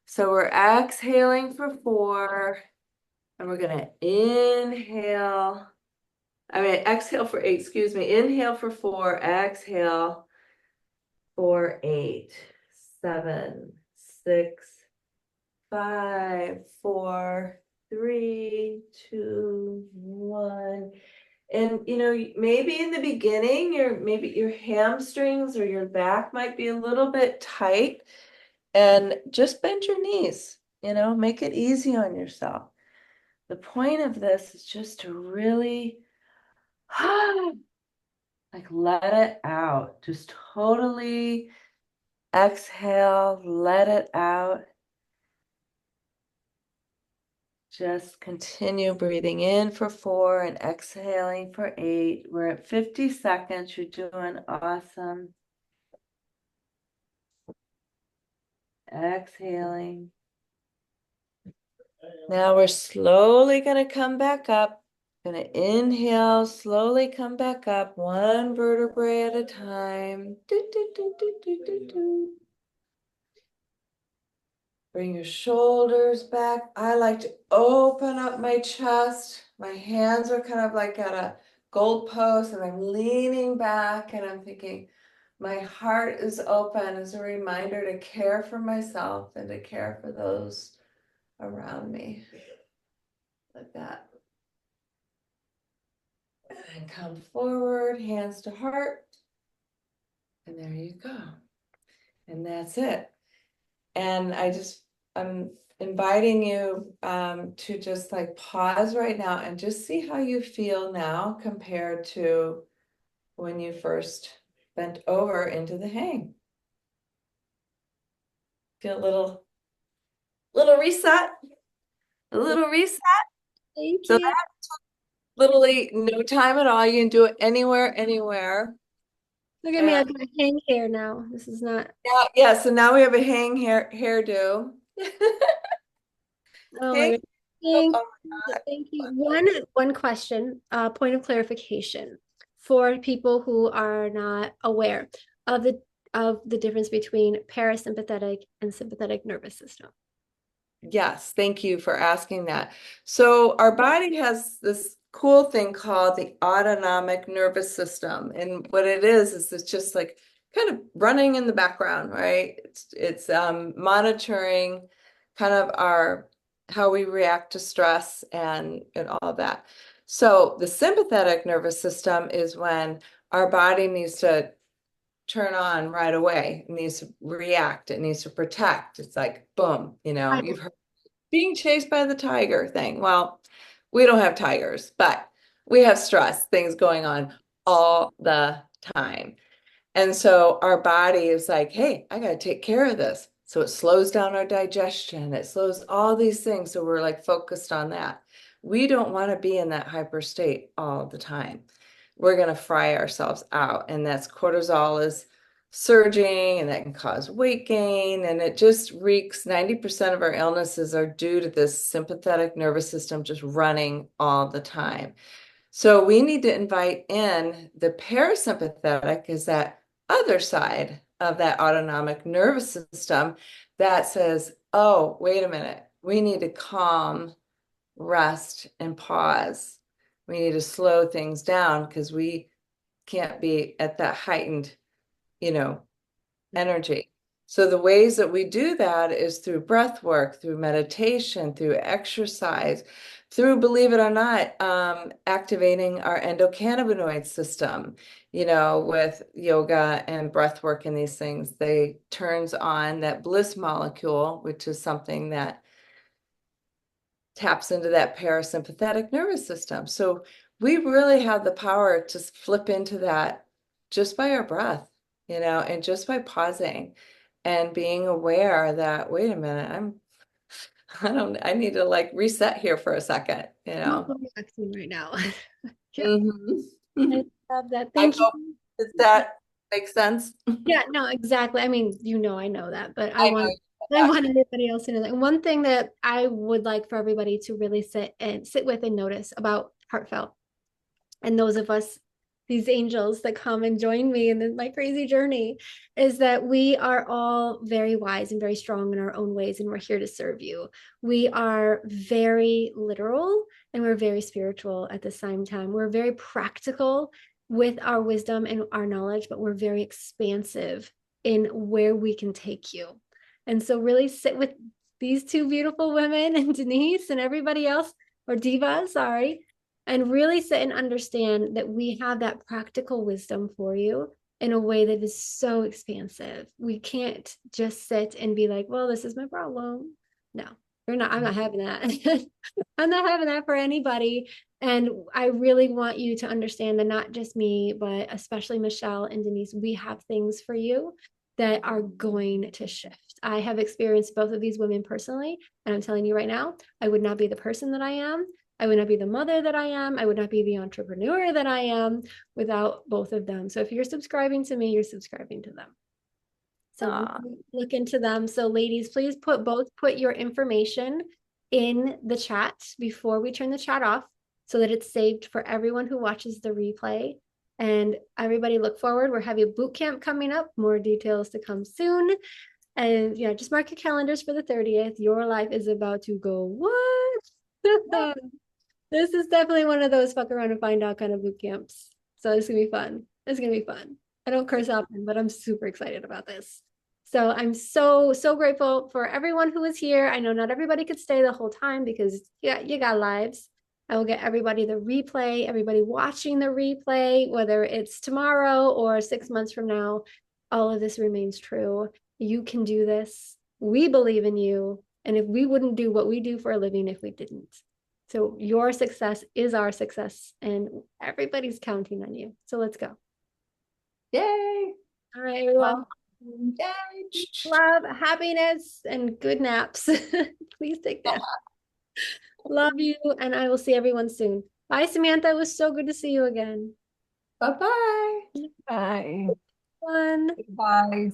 So we're exhaling for 4, and we're going to exhale for 8, excuse me. Inhale for 4, exhale for 8, 7, 6, 5, 4, 3, 2, 1. And maybe in the beginning, maybe your hamstrings or your back might be a little bit tight, and just bend your knees, make it easy on yourself. The point of this is just to really like let it out. Just totally exhale, let it out. Just continue breathing in for 4 and exhaling for 8. We're at 50 seconds. You're doing awesome. Exhaling. Now we're slowly going to come back up. Going to inhale, slowly come back up, 1 vertebrae at a time. Do, do, do, do, do, do, do. Bring your shoulders back. I like to open up my chest. My hands are kind of like at a goalpost, and I'm leaning back, and I'm thinking my heart is open as a reminder to care for myself and to care for those around me. Like that. And then come forward, hands to heart. And there you go. And that's it. And I'm inviting you to just like pause right now and just see how you feel now compared to when you first bent over into the hang. Feel a little reset, a little reset. Thank So you. that literally no time at all. You can do it anywhere. Look at me, I've got hang hair now. This is not. Yeah. So now we have a hang hairdo. Oh my Hang. God. Thank, Oh my God. thank you. One question, point of clarification for people who are not aware of the difference between parasympathetic and sympathetic nervous system. Yes, thank you for asking that. So our body has this cool thing called the autonomic nervous system. And what it is it's just like kind of running in the background, right? It's monitoring kind of how we react to stress and all that. So the sympathetic nervous system is when our body needs to turn on right away. It needs to react. It needs to protect. It's like, boom, you've heard being chased by the tiger thing. Well, we don't have tigers, but we have stress, things going on all the time. And so our body is like, hey, I got to take care of this. So it slows down our digestion. It slows all these things. So we're like focused on that. We don't want to be in that hyper state all the time. We're going to fry ourselves out. And that's cortisol is surging, and that can cause weight gain. And it just wreaks 90% of our illnesses are due to this sympathetic nervous system just running all the time. So we need to invite in the parasympathetic, is that other side of that autonomic nervous system that says, oh, wait a minute, we need to calm, rest, and pause. We need to slow things down because we can't be at that heightened, energy. So the ways that we do that is through breath work, through meditation, through exercise, through, believe it or not, activating our endocannabinoid system, with yoga and breath work and these things. They turns on that bliss molecule, which is something that taps into that parasympathetic nervous system. So we really have the power to flip into that just by our breath, and just by pausing and being aware that, wait a minute, I need to like reset here for a second, I'm relaxing right now. Yeah, Mhm. I love that. I Thank you. hope, does that make sense? Yeah, no, exactly. I mean, I know that, but I know I that. want everybody else to know that. And one thing that I would like for everybody to really sit with and notice about heartfelt, and those of us, these angels that come and join me in my crazy journey, is that we are all very wise and very strong in our own ways, and we're here to serve you. We are very literal and we're very spiritual at the same time. We're very practical with our wisdom and our knowledge, but we're very expansive in where we can take you. And so really sit with these two beautiful women and Denise and everybody else, or Diva, sorry, and really sit and understand that we have that practical wisdom for you in a way that is so expansive. We can't just sit and be like, well, this is my problem. No, we're not. I'm not having that. I'm not having that for anybody. And I really want you to understand that not just me, but especially Michelle and Denise, we have things for you that are going to shift. I have experienced both of these women personally, and I'm telling you right now, I would not be the person that I am. I would not be the mother that I am. I would not be the entrepreneur that I am without both of them. So if you're subscribing to me, you're subscribing to them. So look into them. So ladies, please put your information in the chat before we turn the chat off so that it's saved for everyone who watches the replay. And everybody look forward. We're having a boot camp coming up. More details to come soon. And just mark your calendars for the 30th. Your life is about to go what? This is definitely one of those fuck around and find out kind of boot camps. So it's gonna be fun. It's gonna be fun. I don't curse often, but I'm super excited about this. So I'm so, so grateful for everyone who was here. I know not everybody could stay the whole time because you got lives. I will get everybody the replay, everybody watching the replay, whether it's tomorrow or 6 months from now, all of this remains true. You can do this. We believe in you. And if we wouldn't do what we do for a living if we didn't. So your success is our success and everybody's counting on you. So let's go. Yay. All right, everyone. Yay. Love, happiness, and good naps. Please take naps. Love you, and I will see everyone soon. Bye, Samantha. It was so good to see you again. Bye-bye. Bye. Fun. Bye.